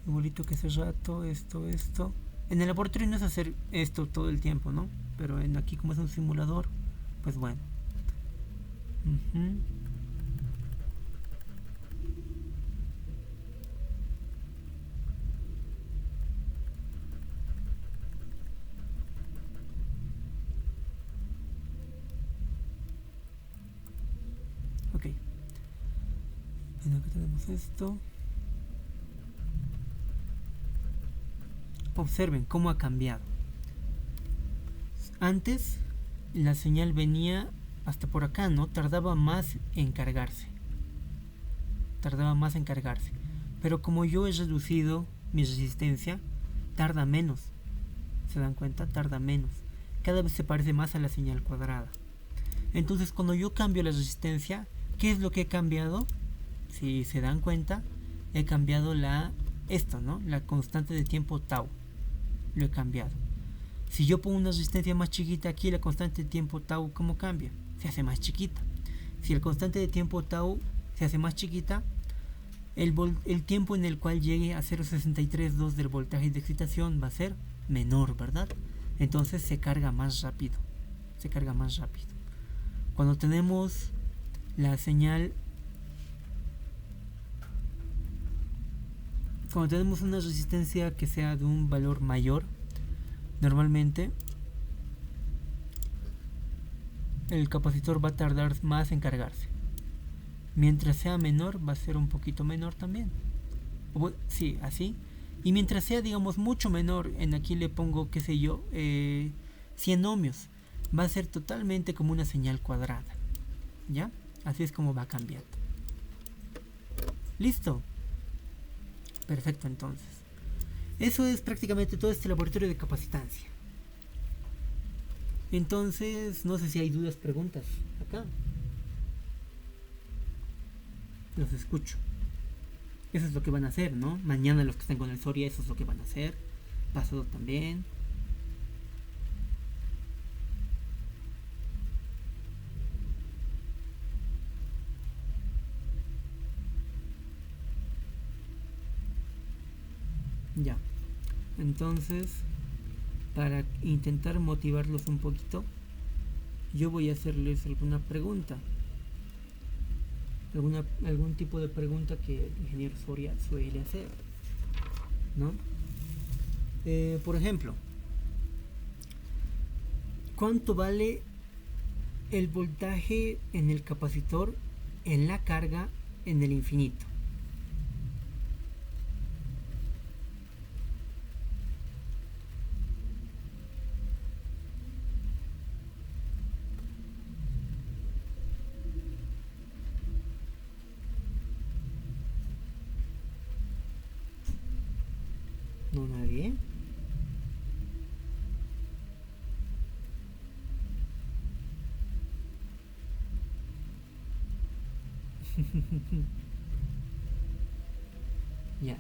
igualito que hace rato. Esto en el laboratorio no es hacer esto todo el tiempo, ¿no? Pero aquí, como es un simulador, pues bueno. Ok. Bueno, acá tenemos esto. Observen cómo ha cambiado. Antes la señal venía hasta por acá, ¿no? Tardaba más en cargarse. Pero como yo he reducido mi resistencia, tarda menos. ¿Se dan cuenta? Tarda menos. Cada vez se parece más a la señal cuadrada. Entonces, cuando yo cambio la resistencia, ¿qué es lo que he cambiado? Si se dan cuenta, he cambiado esto, ¿no? La constante de tiempo tau. Lo he cambiado. Si yo pongo una resistencia más chiquita aquí, la constante de tiempo tau, ¿cómo cambia? Se hace más chiquita. Si el constante de tiempo tau se hace más chiquita, el tiempo en el cual llegue a 0.632 del voltaje de excitación va a ser menor, ¿verdad? Entonces se carga más rápido. Cuando tenemos la señal, cuando tenemos una resistencia que sea de un valor mayor, normalmente el capacitor va a tardar más en cargarse. Mientras sea menor va a ser un poquito menor también. Sí, así. Y mientras sea, digamos, mucho menor, en aquí le pongo, qué sé yo, 100 ohmios. Va a ser totalmente como una señal cuadrada. ¿Ya? Así es como va cambiando. ¿Listo? Perfecto, entonces. Eso es prácticamente todo este laboratorio de capacitancia. Entonces, no sé si hay dudas, preguntas acá. Los escucho. Eso es lo que van a hacer, ¿no? Mañana los que estén con el Soria, eso es lo que van a hacer. Pasado también. Ya. Entonces, para intentar motivarlos un poquito, yo voy a hacerles alguna pregunta. Algún tipo de pregunta que el ingeniero Soria suele hacer, ¿no? Por ejemplo, ¿cuánto vale el voltaje en el capacitor en la carga en el infinito? No, nadie. Ya.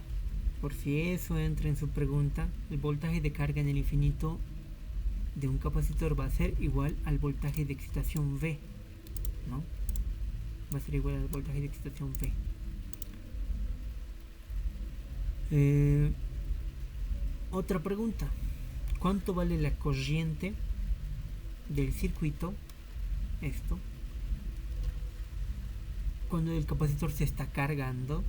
Por si eso entra en su pregunta, el voltaje de carga en el infinito de un capacitor va a ser igual al voltaje de excitación V, ¿no? Va a ser igual al voltaje de excitación V. Otra pregunta. ¿Cuánto vale la corriente del circuito, esto, cuando el capacitor se está cargando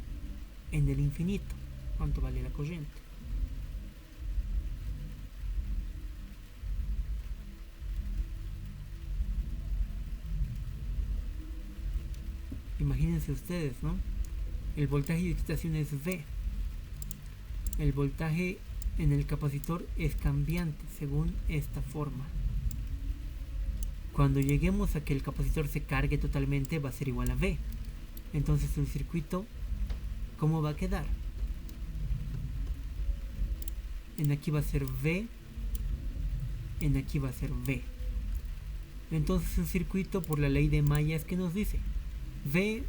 en el infinito? ¿Cuánto vale la corriente? Imagínense ustedes, ¿no? El voltaje de excitación es V. El voltaje en el capacitor es cambiante según esta forma. Cuando lleguemos a que el capacitor se cargue totalmente va a ser igual a V. Entonces el circuito, ¿cómo va a quedar? En aquí va a ser V, en aquí va a ser V. Entonces el circuito, por la ley de mallas, ¿qué nos dice? V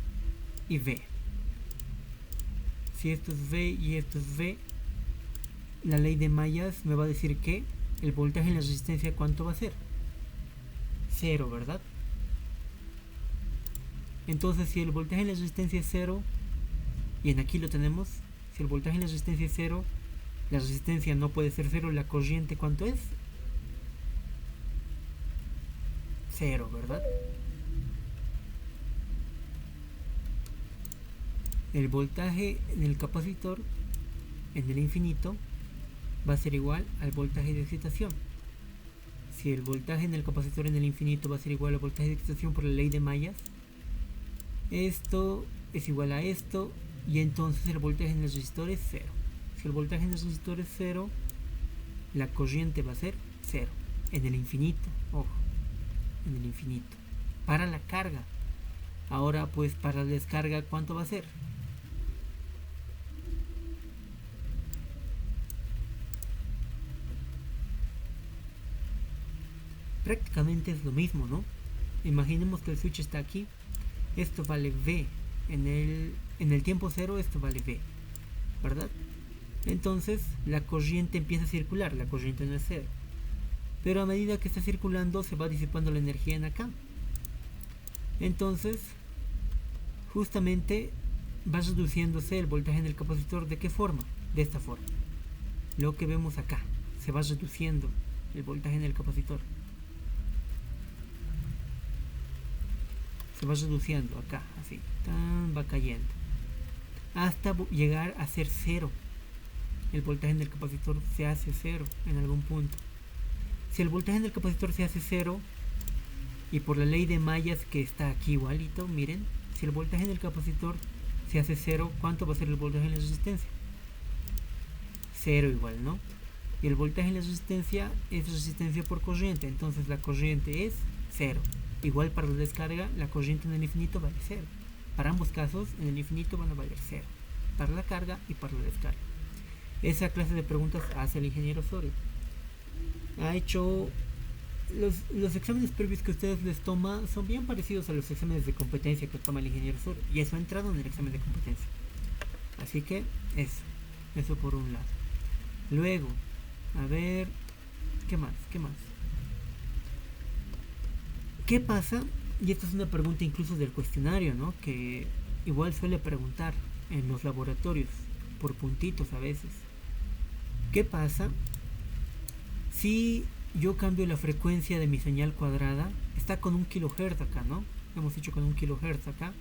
y V. Si esto es V y esto es V, la ley de mallas me va a decir que el voltaje en la resistencia, ¿cuánto va a ser? 0, ¿verdad? Entonces, si el voltaje en la resistencia es 0, y en aquí lo tenemos, si el voltaje en la resistencia es 0, la resistencia no puede ser 0, la corriente, ¿cuánto es? 0, ¿verdad? El voltaje en el capacitor, en el infinito, va a ser igual al voltaje de excitación. Si el voltaje en el capacitor en el infinito va a ser igual al voltaje de excitación por la ley de mallas, esto es igual a esto, y entonces el voltaje en el resistor es 0. Si el voltaje en el resistor es 0, la corriente va a ser 0. En el infinito, ojo, en el infinito. Para la carga. Ahora, pues, para la descarga, ¿cuánto va a ser? Prácticamente es lo mismo, ¿no? Imaginemos que el switch está aquí. Esto vale V. En el tiempo 0 esto vale V, ¿verdad? Entonces la corriente empieza a circular. La corriente no es 0. Pero a medida que está circulando se va disipando la energía en acá. Entonces, justamente va reduciéndose el voltaje en el capacitor. ¿De qué forma? De esta forma. Lo que vemos acá. Se va reduciendo el voltaje en el capacitor. Se va reduciendo acá, así, va cayendo, hasta llegar a ser 0. El voltaje en el capacitor se hace 0 en algún punto. Si el voltaje en el capacitor se hace 0, y por la ley de mallas que está aquí igualito, miren, si el voltaje en el capacitor se hace 0, ¿cuánto va a ser el voltaje en la resistencia? 0 igual, ¿no? Y el voltaje en la resistencia es resistencia por corriente, entonces la corriente es 0. Igual para la descarga, la corriente en el infinito vale 0. Para ambos casos, en el infinito van a valer 0. Para la carga y para la descarga. Esa clase de preguntas hace el ingeniero Soria. Ha hecho... Los exámenes previos que ustedes les toman son bien parecidos a los exámenes de competencia que toma el ingeniero Soria. Y eso ha entrado en el examen de competencia. Así que eso por un lado. Luego, a ver, ¿qué más? ¿Qué pasa? Y esta es una pregunta incluso del cuestionario, ¿no? Que igual suele preguntar en los laboratorios, por puntitos a veces. ¿Qué pasa si yo cambio la frecuencia de mi señal cuadrada? Está con 1 kHz acá, ¿no? Hemos dicho con 1 kHz acá.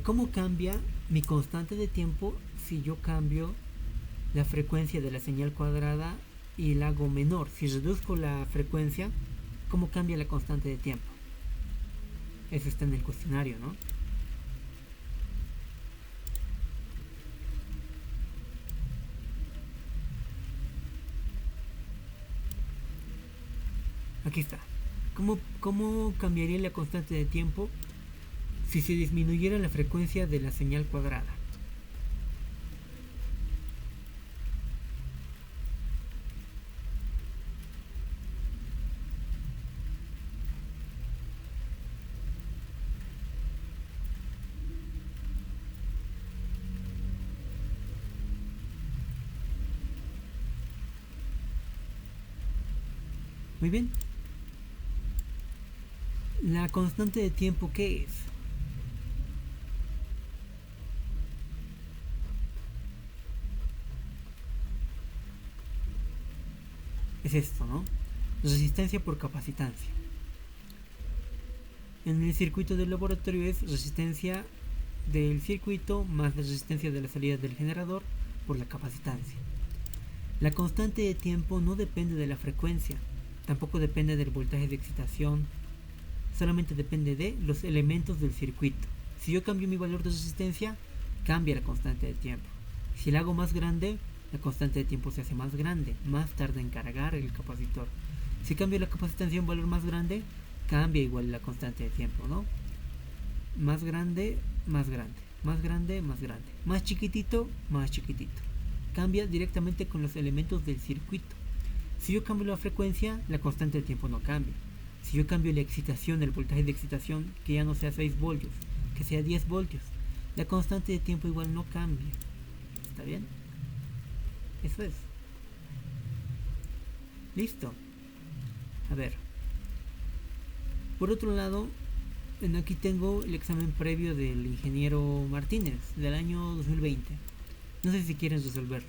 ¿Cómo cambia mi constante de tiempo si yo cambio la frecuencia de la señal cuadrada y la hago menor? Si reduzco la frecuencia, ¿cómo cambia la constante de tiempo? Eso está en el cuestionario, ¿no? Aquí está. ¿Cómo cambiaría la constante de tiempo si se disminuyera la frecuencia de la señal cuadrada? Muy bien. ¿La constante de tiempo qué es? Es esto, ¿no? Resistencia por capacitancia. En el circuito del laboratorio es resistencia del circuito más la resistencia de la salida del generador por la capacitancia. La constante de tiempo no depende de la frecuencia, tampoco depende del voltaje de excitación, solamente depende de los elementos del circuito. Si yo cambio mi valor de resistencia, cambia la constante de tiempo. Si la hago más grande, la constante de tiempo se hace más grande, más tarda en cargar el capacitor. Si cambio la capacitancia a un valor más grande, cambia igual la constante de tiempo, ¿no? Más grande, más grande, más grande, más grande, más chiquitito, más chiquitito. Cambia directamente con los elementos del circuito. Si yo cambio la frecuencia, la constante de tiempo no cambia. Si yo cambio la excitación, el voltaje de excitación, que ya no sea 6 voltios, que sea 10 voltios, la constante de tiempo igual no cambia. ¿Está bien? Eso es. Listo. A ver. Por otro lado, aquí tengo el examen previo del ingeniero Martínez del año 2020. No sé si quieren resolverlo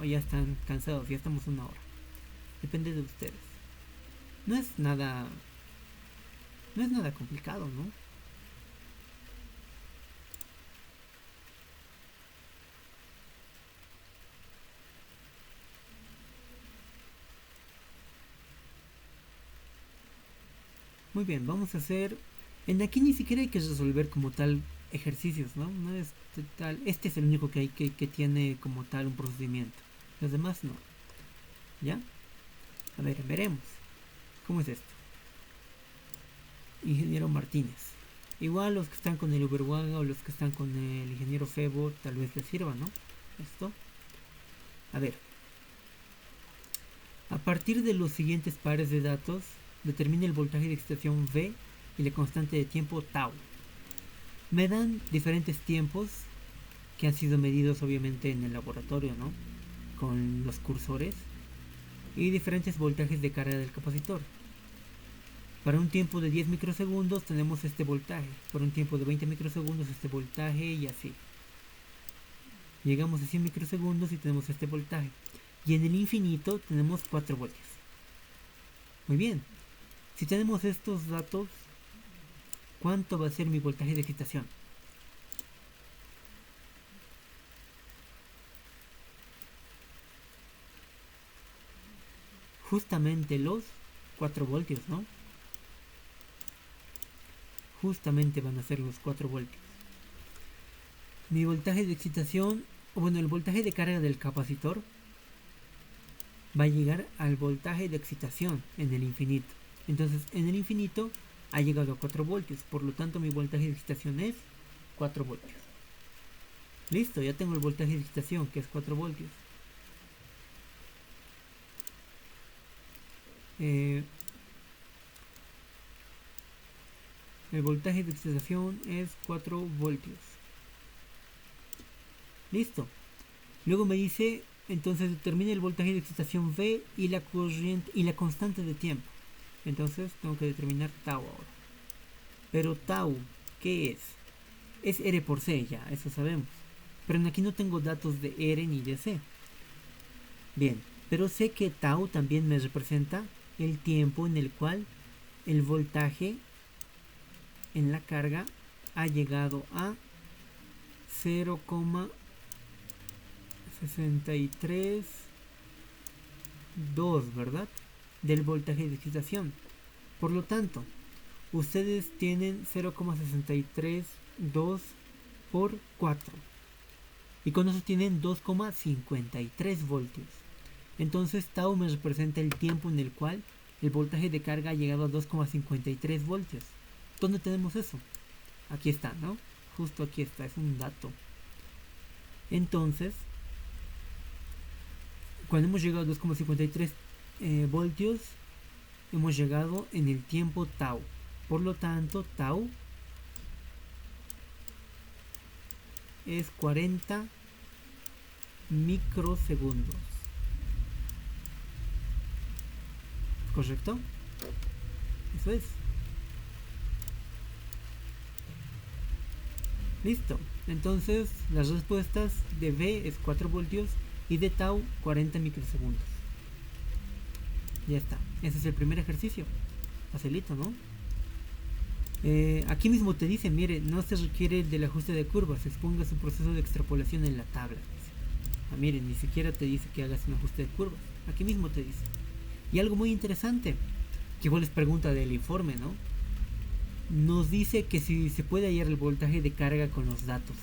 o ya están cansados, ya estamos 1 hora. Depende de ustedes. No es nada complicado, ¿no? Muy bien, vamos a hacer... En aquí ni siquiera hay que resolver como tal ejercicios, ¿no? No es tal... Este es el único que tiene como tal un procedimiento. Los demás no. ¿Ya? A ver, veremos. ¿Cómo es esto? Ingeniero Martínez. Igual los que están con el Uberwaga o los que están con el ingeniero Febo tal vez les sirva, ¿no? Esto. A ver. A partir de los siguientes pares de datos, determine el voltaje de excitación V y la constante de tiempo tau. Me dan diferentes tiempos que han sido medidos obviamente en el laboratorio, ¿no? Con los cursores y diferentes voltajes de carga del capacitor. Para un tiempo de 10 microsegundos tenemos este voltaje, para un tiempo de 20 microsegundos este voltaje y así. Llegamos a 100 microsegundos y tenemos este voltaje. Y en el infinito tenemos 4 voltios. Muy bien. Si tenemos estos datos, ¿cuánto va a ser mi voltaje de excitación? Justamente los 4 voltios, ¿no? justamente van a ser los 4 voltios. Mi voltaje de excitación, o bueno, el voltaje de carga del capacitor va a llegar al voltaje de excitación en el infinito. Entonces, en el infinito ha llegado a 4 voltios, por lo tanto mi voltaje de excitación es 4 voltios. Listo, ya tengo el voltaje de excitación, que es 4 voltios. El voltaje de excitación es 4 voltios. Listo. Luego me dice, entonces determine el voltaje de excitación V y la corriente y la constante de tiempo. Entonces tengo que determinar tau ahora. Pero tau, ¿qué es? Es R por C, ya, eso sabemos. Pero aquí no tengo datos de R ni de C. Bien, pero sé que tau también me representa el tiempo en el cual el voltaje en la carga ha llegado a 0,632, ¿verdad? Del voltaje de excitación. Por lo tanto, ustedes tienen 0,632 por 4. Y con eso tienen 2,53 voltios. Entonces tau me representa el tiempo en el cual el voltaje de carga ha llegado a 2,53 voltios. ¿Dónde tenemos eso? Aquí está, ¿no? Justo aquí está, es un dato. Entonces, cuando hemos llegado a 2,53 voltios, hemos llegado en el tiempo tau. Por lo tanto, tau es 40 microsegundos. ¿Correcto? Eso es. Listo. Entonces, las respuestas de V es 4 voltios y de tau 40 microsegundos. Ya está. Ese es el primer ejercicio. Facilito, ¿no? Aquí mismo te dice, mire, no se requiere el del ajuste de curvas, exponga su proceso de extrapolación en la tabla. Mire, ni siquiera te dice que hagas un ajuste de curvas. Aquí mismo te dice. Y algo muy interesante, que igual es pregunta del informe, ¿no? Nos dice que si se puede hallar el voltaje de carga con los datos,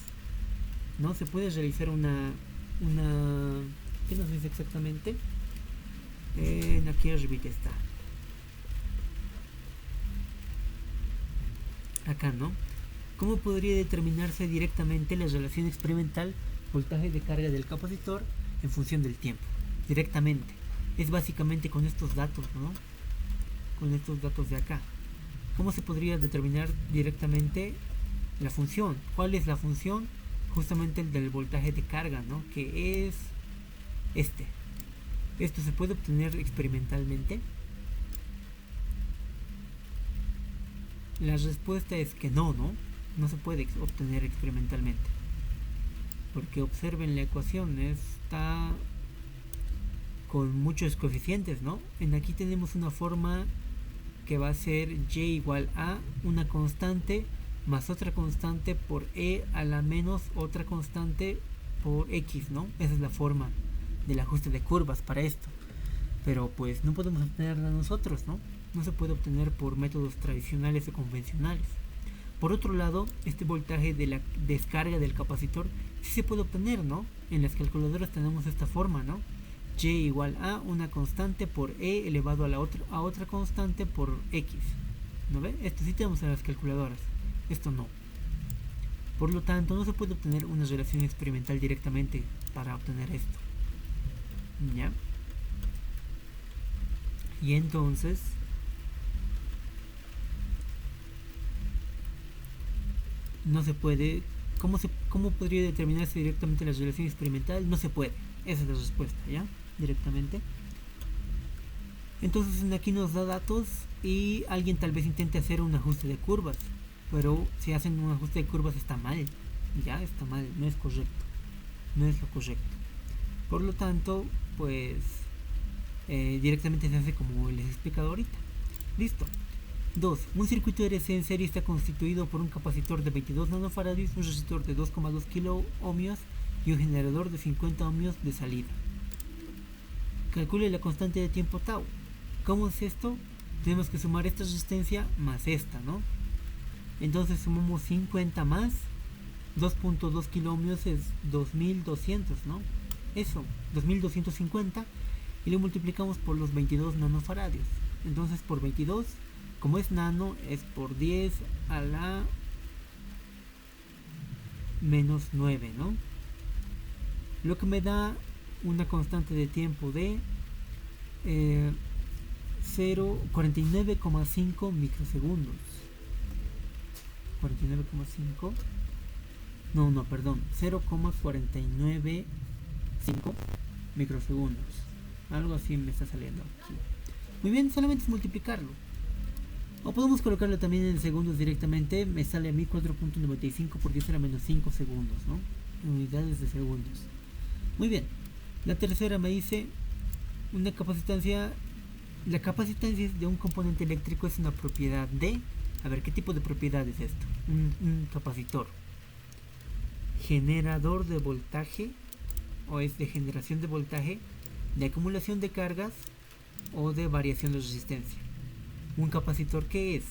¿no? Se puede realizar una ¿qué nos dice exactamente? Aquí arriba está. Acá, ¿no? ¿Cómo podría determinarse directamente la relación experimental voltaje de carga del capacitor en función del tiempo? Directamente. Es básicamente con estos datos, ¿no? Con estos datos de acá. ¿Cómo se podría determinar directamente la función? ¿Cuál es la función? Justamente el del voltaje de carga, ¿no? Que es este. ¿Esto se puede obtener experimentalmente? La respuesta es que no, ¿no? No se puede obtener experimentalmente. Porque observen la ecuación, está con muchos coeficientes, ¿no? En aquí tenemos una forma que va a ser y igual a una constante más otra constante por e a la menos otra constante por x, ¿no? Esa es la forma del ajuste de curvas para esto. Pero pues no podemos obtenerla nosotros, ¿no? No se puede obtener por métodos tradicionales o convencionales. Por otro lado, este voltaje de la descarga del capacitor sí se puede obtener, ¿no? En las calculadoras tenemos esta forma, ¿no? Y igual a una constante por e elevado a otra constante por x. ¿No ve? Esto sí tenemos en las calculadoras. Esto no. Por lo tanto, no se puede obtener una relación experimental directamente para obtener esto. ¿Ya? Y entonces, no se puede. ¿Cómo podría determinarse directamente la relación experimental? No se puede. Esa es la respuesta, ¿ya? Directamente. Entonces aquí nos da datos y alguien tal vez intente hacer un ajuste de curvas, pero si hacen un ajuste de curvas está mal, ya está mal, no es correcto, no es lo correcto. Por lo tanto, pues directamente se hace como les he explicado ahorita. Listo. 2. Un circuito RC en serie está constituido por un capacitor de 22 nanofarads, un resistor de 2,2 kilo ohmios y un generador de 50 ohmios de salida. Calcule la constante de tiempo tau. ¿Cómo es esto? Tenemos que sumar esta resistencia más esta, ¿no? Entonces sumamos 50 más 2.2 kiloohmios es 2200, ¿no? Eso, 2250, y lo multiplicamos por los 22 nanofaradios. Entonces por 22, como es nano, es por 10 a la menos 9, ¿no? Lo que me da una constante de tiempo de 49,5 microsegundos. 49,5. No, perdón. 0,495 microsegundos. Algo así me está saliendo aquí. Muy bien, solamente es multiplicarlo. O podemos colocarlo también en segundos directamente. Me sale a mí 4.95 porque será menos 5 segundos, ¿no? Unidades de segundos. Muy bien. La tercera me dice una capacitancia. La capacitancia de un componente eléctrico es una propiedad de... A ver, ¿qué tipo de propiedad es esto? Un capacitor. Generador de voltaje, o es de generación de voltaje, de acumulación de cargas o de variación de resistencia. ¿Un capacitor qué es?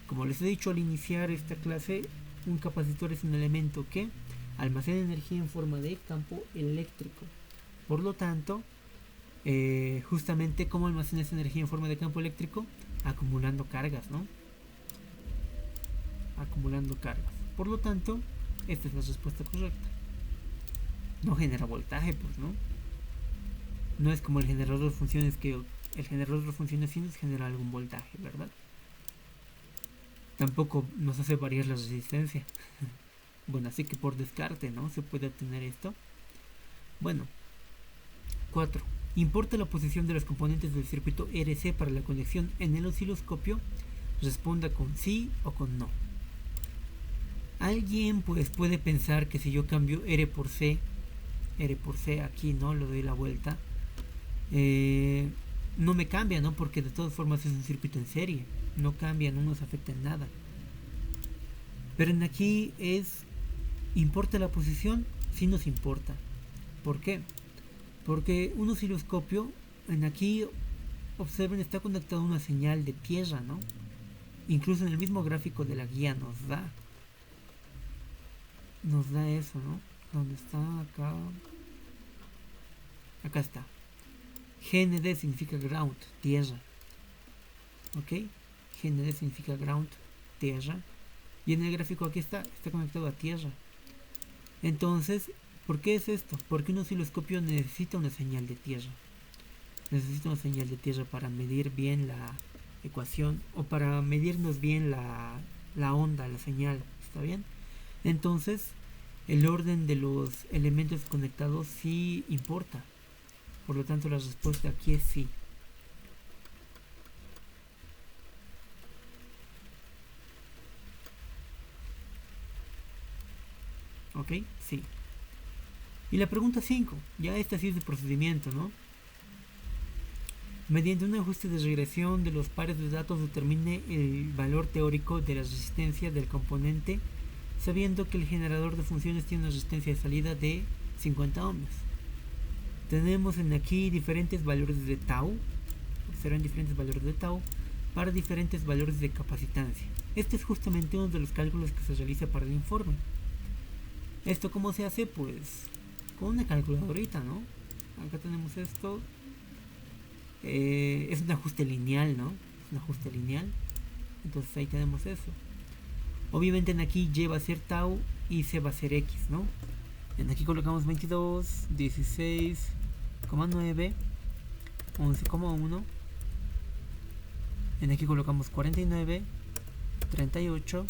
Como les he dicho al iniciar esta clase, un capacitor es un elemento que almacena energía en forma de campo eléctrico. Por lo tanto, justamente, ¿cómo almacena esa energía en forma de campo eléctrico? Acumulando cargas, ¿no? Acumulando cargas. Por lo tanto, esta es la respuesta correcta. No genera voltaje, pues, ¿no? No es como el generador de funciones, que el generador de funciones sí nos genera algún voltaje, ¿verdad? Tampoco nos hace variar la resistencia. Bueno, así que por descarte, ¿no? Se puede obtener esto. Bueno. 4. Importa la posición de los componentes del circuito RC para la conexión en el osciloscopio. Responda con sí o con no. Alguien pues puede pensar que si yo cambio R por C aquí, ¿no? Lo doy la vuelta. No me cambia, ¿no? Porque de todas formas es un circuito en serie. No cambia, no nos afecta en nada. Pero en aquí es... ¿Importa la posición? Sí nos importa. ¿Por qué? Porque un osciloscopio, en aquí, observen, está conectado a una señal de tierra, ¿no? Incluso en el mismo gráfico de la guía nos da eso, ¿no? ¿Dónde está? Acá. Acá está. GND significa ground, tierra. ¿Ok? GND significa ground, tierra. Y en el gráfico aquí está conectado a tierra. Entonces, ¿por qué es esto? Porque un osciloscopio necesita una señal de tierra. Necesita una señal de tierra para medir bien la ecuación, o para medirnos bien la onda, la señal. ¿Está bien? Entonces, el orden de los elementos conectados sí importa. Por lo tanto, la respuesta aquí es sí. ¿Ok? Sí. Y la pregunta 5. Ya esta sí es de procedimiento, ¿no? Mediante un ajuste de regresión de los pares de datos determine el valor teórico de la resistencia del componente, sabiendo que el generador de funciones tiene una resistencia de salida de 50 ohmios. Tenemos en aquí diferentes valores de tau, serán diferentes valores de tau, para diferentes valores de capacitancia. Este es justamente uno de los cálculos que se realiza para el informe. ¿Esto cómo se hace? Pues con una calculadorita, ¿no? Acá tenemos esto. Es un ajuste lineal, ¿no? Es un ajuste lineal. Entonces ahí tenemos eso. Obviamente en aquí y va a ser tau y c va a ser x, ¿no? En aquí colocamos 22, 16,9, 11,1. En aquí colocamos 49, 38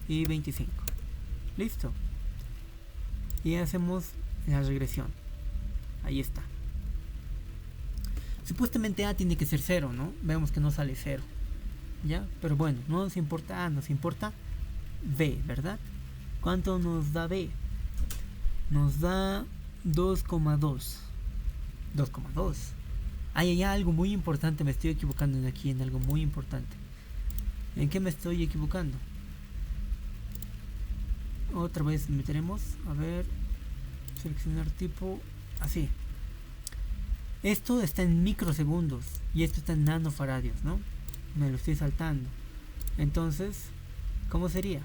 y 25. Listo. Y hacemos la regresión. Ahí está. Supuestamente A tiene que ser 0, ¿no? Vemos que no sale 0. ¿Ya? Pero bueno, no nos importa A, nos importa B, ¿verdad? ¿Cuánto nos da B? Nos da 2,2. 2,2. Hay algo muy importante, me estoy equivocando aquí en algo muy importante. ¿En qué me estoy equivocando? Otra vez meteremos, a ver, seleccionar tipo, así. Esto está en microsegundos y esto está en nanofaradios, ¿no? Me lo estoy saltando. Entonces, ¿Cómo sería?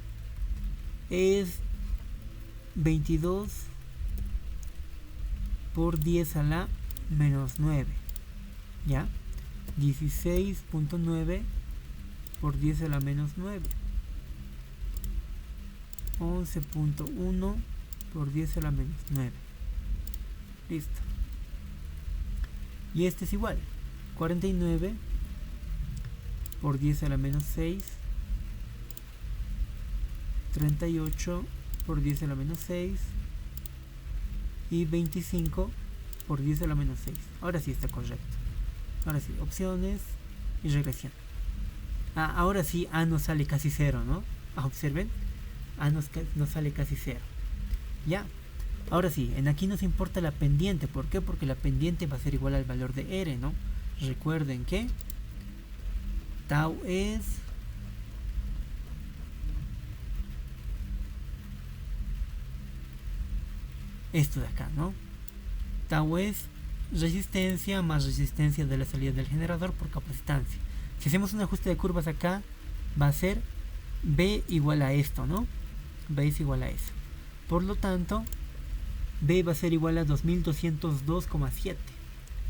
Es 22 por 10 a la menos 9, ¿ya? 16.9 por 10 a la menos 9. 11.1 por 10 a la menos 9. Listo. Y este es igual. 49 por 10 a la menos 6. 38 por 10 a la menos 6. Y 25 por 10 a la menos 6. Ahora sí está correcto. Ahora sí, opciones y regresión. Ahora sí A nos sale casi 0, ¿no? Observen. A nos sale casi 0. Ya. Ahora sí, en aquí nos importa la pendiente. ¿Por qué? Porque la pendiente va a ser igual al valor de R, ¿no? Recuerden que tau es esto de acá, ¿no? Tau es resistencia más resistencia de la salida del generador por capacitancia. Si hacemos un ajuste de curvas acá, va a ser B igual a esto, ¿no? B es igual a eso. Por lo tanto, B va a ser igual a 2202,7.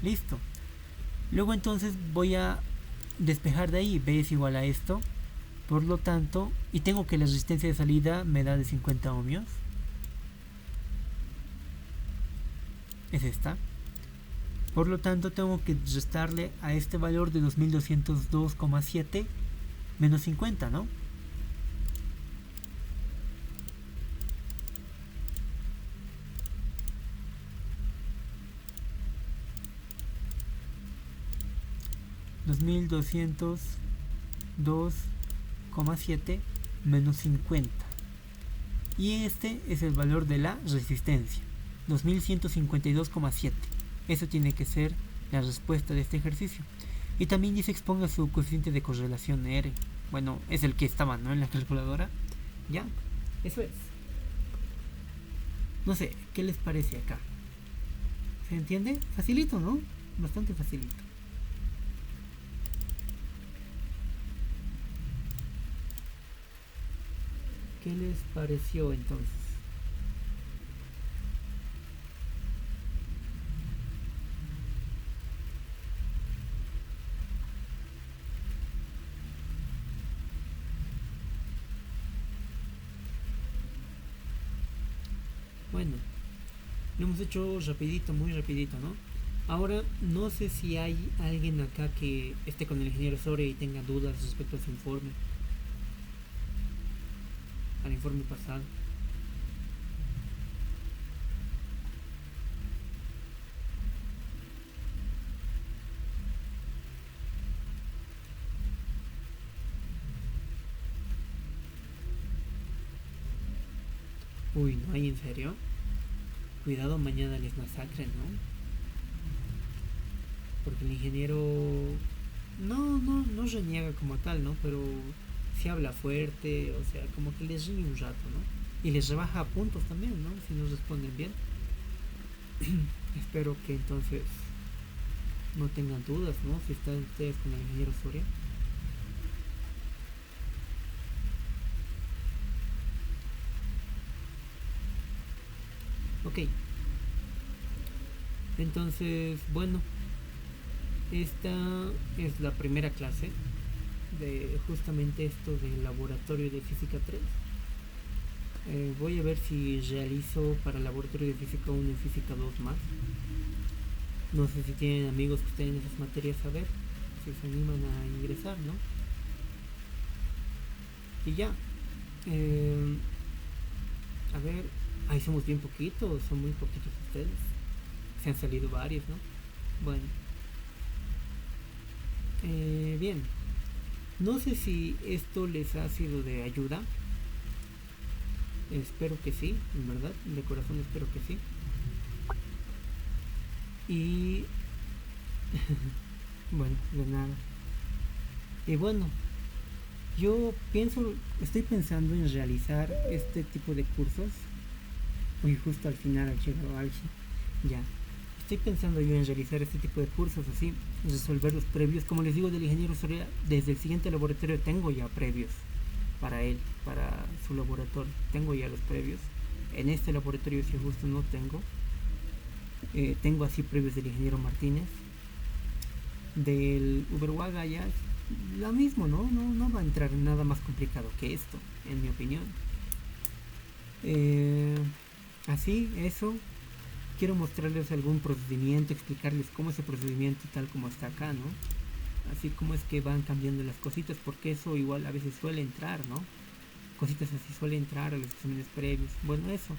Listo. Luego entonces voy a despejar de ahí. B es igual a esto. Por lo tanto, y tengo que la resistencia de salida me da de 50 ohmios. Es esta. Por lo tanto, tengo que restarle a este valor de 2202,7 menos 50, ¿no? $2202,7 menos 50. Y este es el valor de la resistencia. 2152,7. Eso tiene que ser la respuesta de este ejercicio. Y también dice exponga su coeficiente de correlación R. Bueno, es el que estaba, ¿no?, en la calculadora. Ya, eso es. No sé, ¿qué les parece acá? ¿Se entiende? Facilito, ¿no? Bastante facilito. ¿Qué les pareció entonces? Bueno, lo hemos hecho rapidito, muy rapidito, ¿no? Ahora, no sé si hay alguien acá que esté con el ingeniero Soria y tenga dudas respecto a su informe, al informe pasado. Uy, ¿no hay en serio? Cuidado, mañana les masacren, ¿no? Porque el ingeniero no reniega como tal, ¿no? Pero sí habla fuerte, o sea, como que les riñe un rato, ¿no? Y les rebaja puntos también, ¿no? Si no responden bien. Espero que entonces no tengan dudas, ¿no? Si están ustedes con el ingeniero Soria. Ok. Entonces, bueno, esta es la primera clase de justamente esto del laboratorio de física 3. Voy a ver si realizo para el laboratorio de física 1 y física 2 más. No sé si tienen amigos que estén en esas materias, a ver si se animan a ingresar, ¿no? Y ya. A ver, ahí somos bien poquitos, son muy poquitos ustedes. Se han salido varios, ¿no? Bueno. Bien. No sé si esto les ha sido de ayuda. Espero que sí, en verdad. De corazón espero que sí. Y... bueno, de nada. Y bueno, yo estoy pensando en realizar este tipo de cursos. Hoy justo al final ha llegado alguien. Ya. Estoy pensando yo en realizar este tipo de cursos así, resolver los previos. Como les digo del ingeniero Soria, desde el siguiente laboratorio tengo ya previos. para él, para su laboratorio. Tengo ya los previos. En este laboratorio si justo no tengo. Tengo así previos del ingeniero Martínez. Del Uberwaga ya es lo mismo, ¿no? No va a entrar en nada más complicado que esto, en mi opinión. Eh, Así, eso. Quiero mostrarles algún procedimiento, explicarles cómo es el procedimiento tal como está acá, ¿no? Así como es que van cambiando las cositas, porque eso igual a veces suele entrar, ¿no? Cositas así suele entrar a los exámenes previos. Bueno, eso.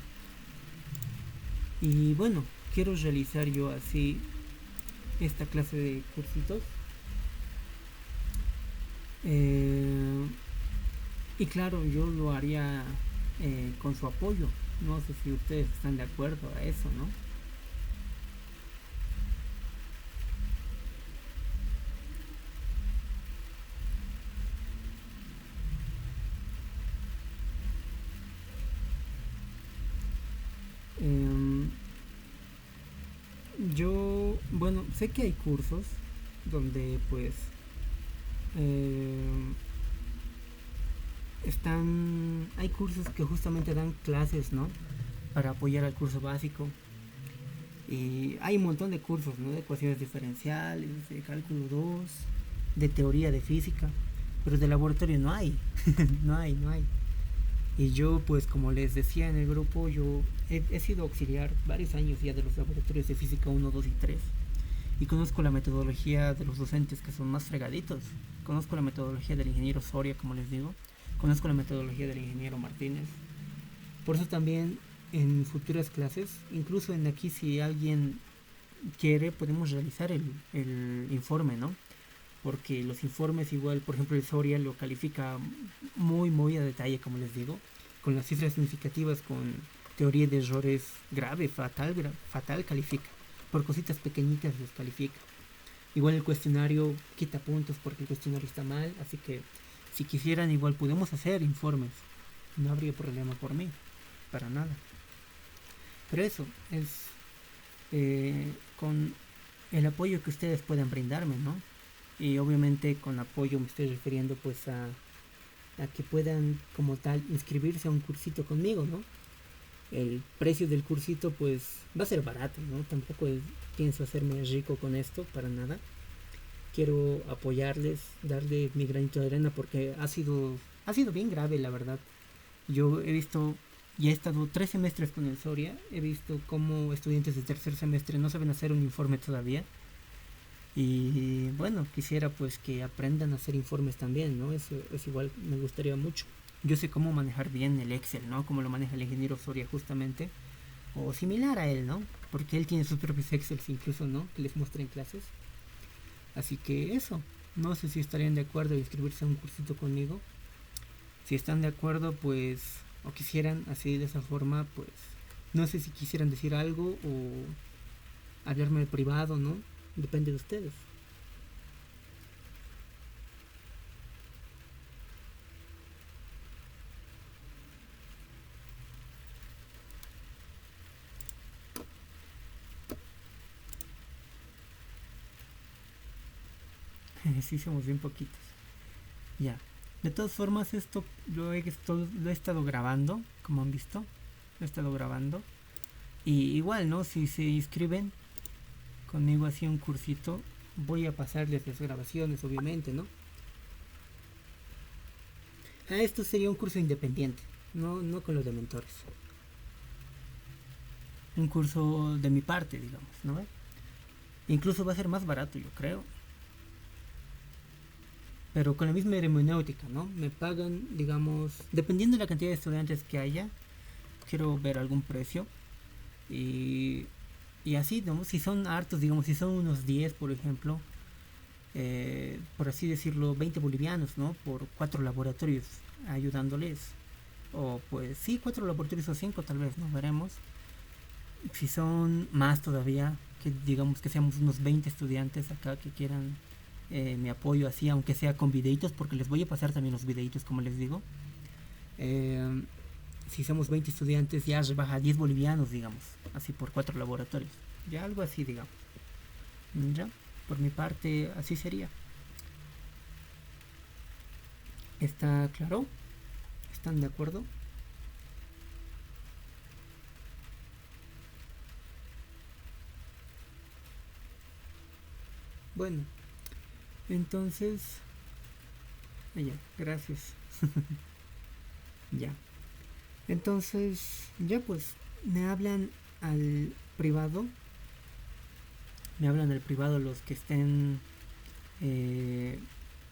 Y bueno, quiero realizar yo así esta clase de cursitos. Eh, y claro, yo lo haría con su apoyo. No sé si ustedes están de acuerdo a eso, ¿no? Em, yo, bueno, sé que hay cursos donde pues em, hay cursos que justamente dan clases, ¿no? Para apoyar al curso básico. Y hay un montón de cursos, ¿no? De ecuaciones diferenciales, de cálculo 2, de teoría de física, pero de laboratorio no hay, no hay. Y yo, pues como les decía en el grupo, yo he sido auxiliar varios años ya de los laboratorios de física 1, 2 y 3. Y conozco la metodología de los docentes que son más fregaditos. Conozco la metodología del ingeniero Soria, como les digo. Conozco la metodología del ingeniero Martínez. Por eso también en futuras clases, incluso en aquí si alguien quiere, podemos realizar el informe, ¿no? Porque los informes igual, por ejemplo, el Soria lo califica muy a detalle, como les digo, con las cifras significativas, con teoría de errores grave, fatal califica. Por cositas pequeñitas les califica. Igual el cuestionario quita puntos porque el cuestionario está mal, así que si quisieran igual podemos hacer informes. No habría problema por mí, para nada. Pero eso es con el apoyo que ustedes puedan brindarme, ¿no? Y obviamente con apoyo me estoy refiriendo pues a que puedan como tal inscribirse a un cursito conmigo, ¿no? El precio del cursito pues va a ser barato, ¿no? Tampoco pienso hacerme rico con esto, para nada. Quiero apoyarles, darle mi granito de arena porque ha sido bien grave, la verdad. Yo he visto, ya he estado 3 semestres con el Soria, he visto cómo estudiantes de tercer semestre no saben hacer un informe todavía. Y bueno, quisiera pues que aprendan a hacer informes también, ¿no? Eso es igual, me gustaría mucho. Yo sé cómo manejar bien el Excel, ¿no? Como lo maneja el ingeniero Soria justamente. O similar a él, ¿no? Porque él tiene sus propios Excels incluso, ¿no? Que les muestra en clases. Así que eso. No sé si estarían de acuerdo en inscribirse a un cursito conmigo. Si están de acuerdo, pues, o quisieran así de esa forma, pues, no sé si quisieran decir algo o hablarme al privado, ¿no? Depende de ustedes. Sí, somos bien poquitos. Ya. De todas formas, esto lo he estado grabando, como han visto. Lo he estado grabando. Y igual, ¿no? Si se inscriben conmigo así a un cursito, voy a pasarles las grabaciones, obviamente, ¿no? Esto sería un curso independiente, no con los de mentores. Un curso de mi parte, digamos, ¿no? Incluso va a ser más barato, yo creo. Pero con la misma hermenéutica, ¿no? Me pagan, digamos, dependiendo de la cantidad de estudiantes que haya, quiero ver algún precio. Y, y así, ¿no? Si son hartos, digamos, si son unos 10 por ejemplo, por así decirlo, 20 bolivianos, ¿no? Por 4 laboratorios ayudándoles. O pues sí, 4 laboratorios o 5 tal vez, ¿no? Veremos. Si son más todavía, que digamos que seamos unos 20 estudiantes acá que quieran mi apoyo así, aunque sea con videitos, porque les voy a pasar también los videitos, como les digo. Eh, si somos 20 estudiantes, ya rebaja a 10 bolivianos, digamos, así por 4 laboratorios. Ya algo así, digamos. Ya, por mi parte, así sería. ¿Está claro? ¿Están de acuerdo? Bueno, entonces... ya, gracias. Ya. Entonces, ya pues, me hablan al privado. Me hablan al privado los que estén eh,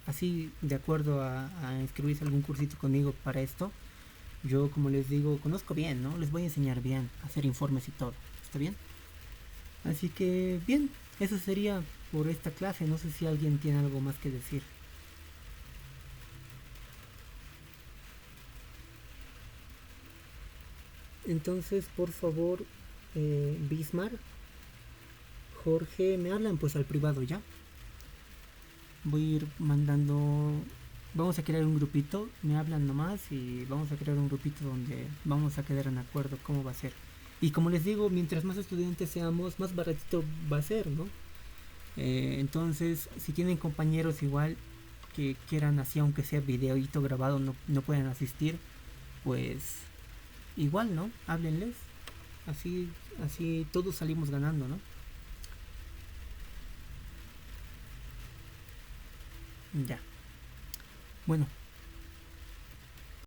así de acuerdo a inscribirse a algún cursito conmigo para esto. Yo, como les digo, conozco bien, ¿no? Les voy a enseñar bien a hacer informes y todo. ¿Está bien? Así que, bien, eso sería por esta clase. No sé si alguien tiene algo más que decir. Entonces, por favor, Bismar, Jorge, me hablan pues al privado ya. Voy a ir mandando. Vamos a crear un grupito, me hablan nomás y vamos a crear un grupito donde vamos a quedar en acuerdo cómo va a ser. Y como les digo, mientras más estudiantes seamos, más baratito va a ser, ¿no? Entonces, si tienen compañeros igual que quieran así, aunque sea videoito grabado, no puedan asistir, pues igual, ¿no? Háblenles. Así todos salimos ganando, ¿no? Ya. Bueno,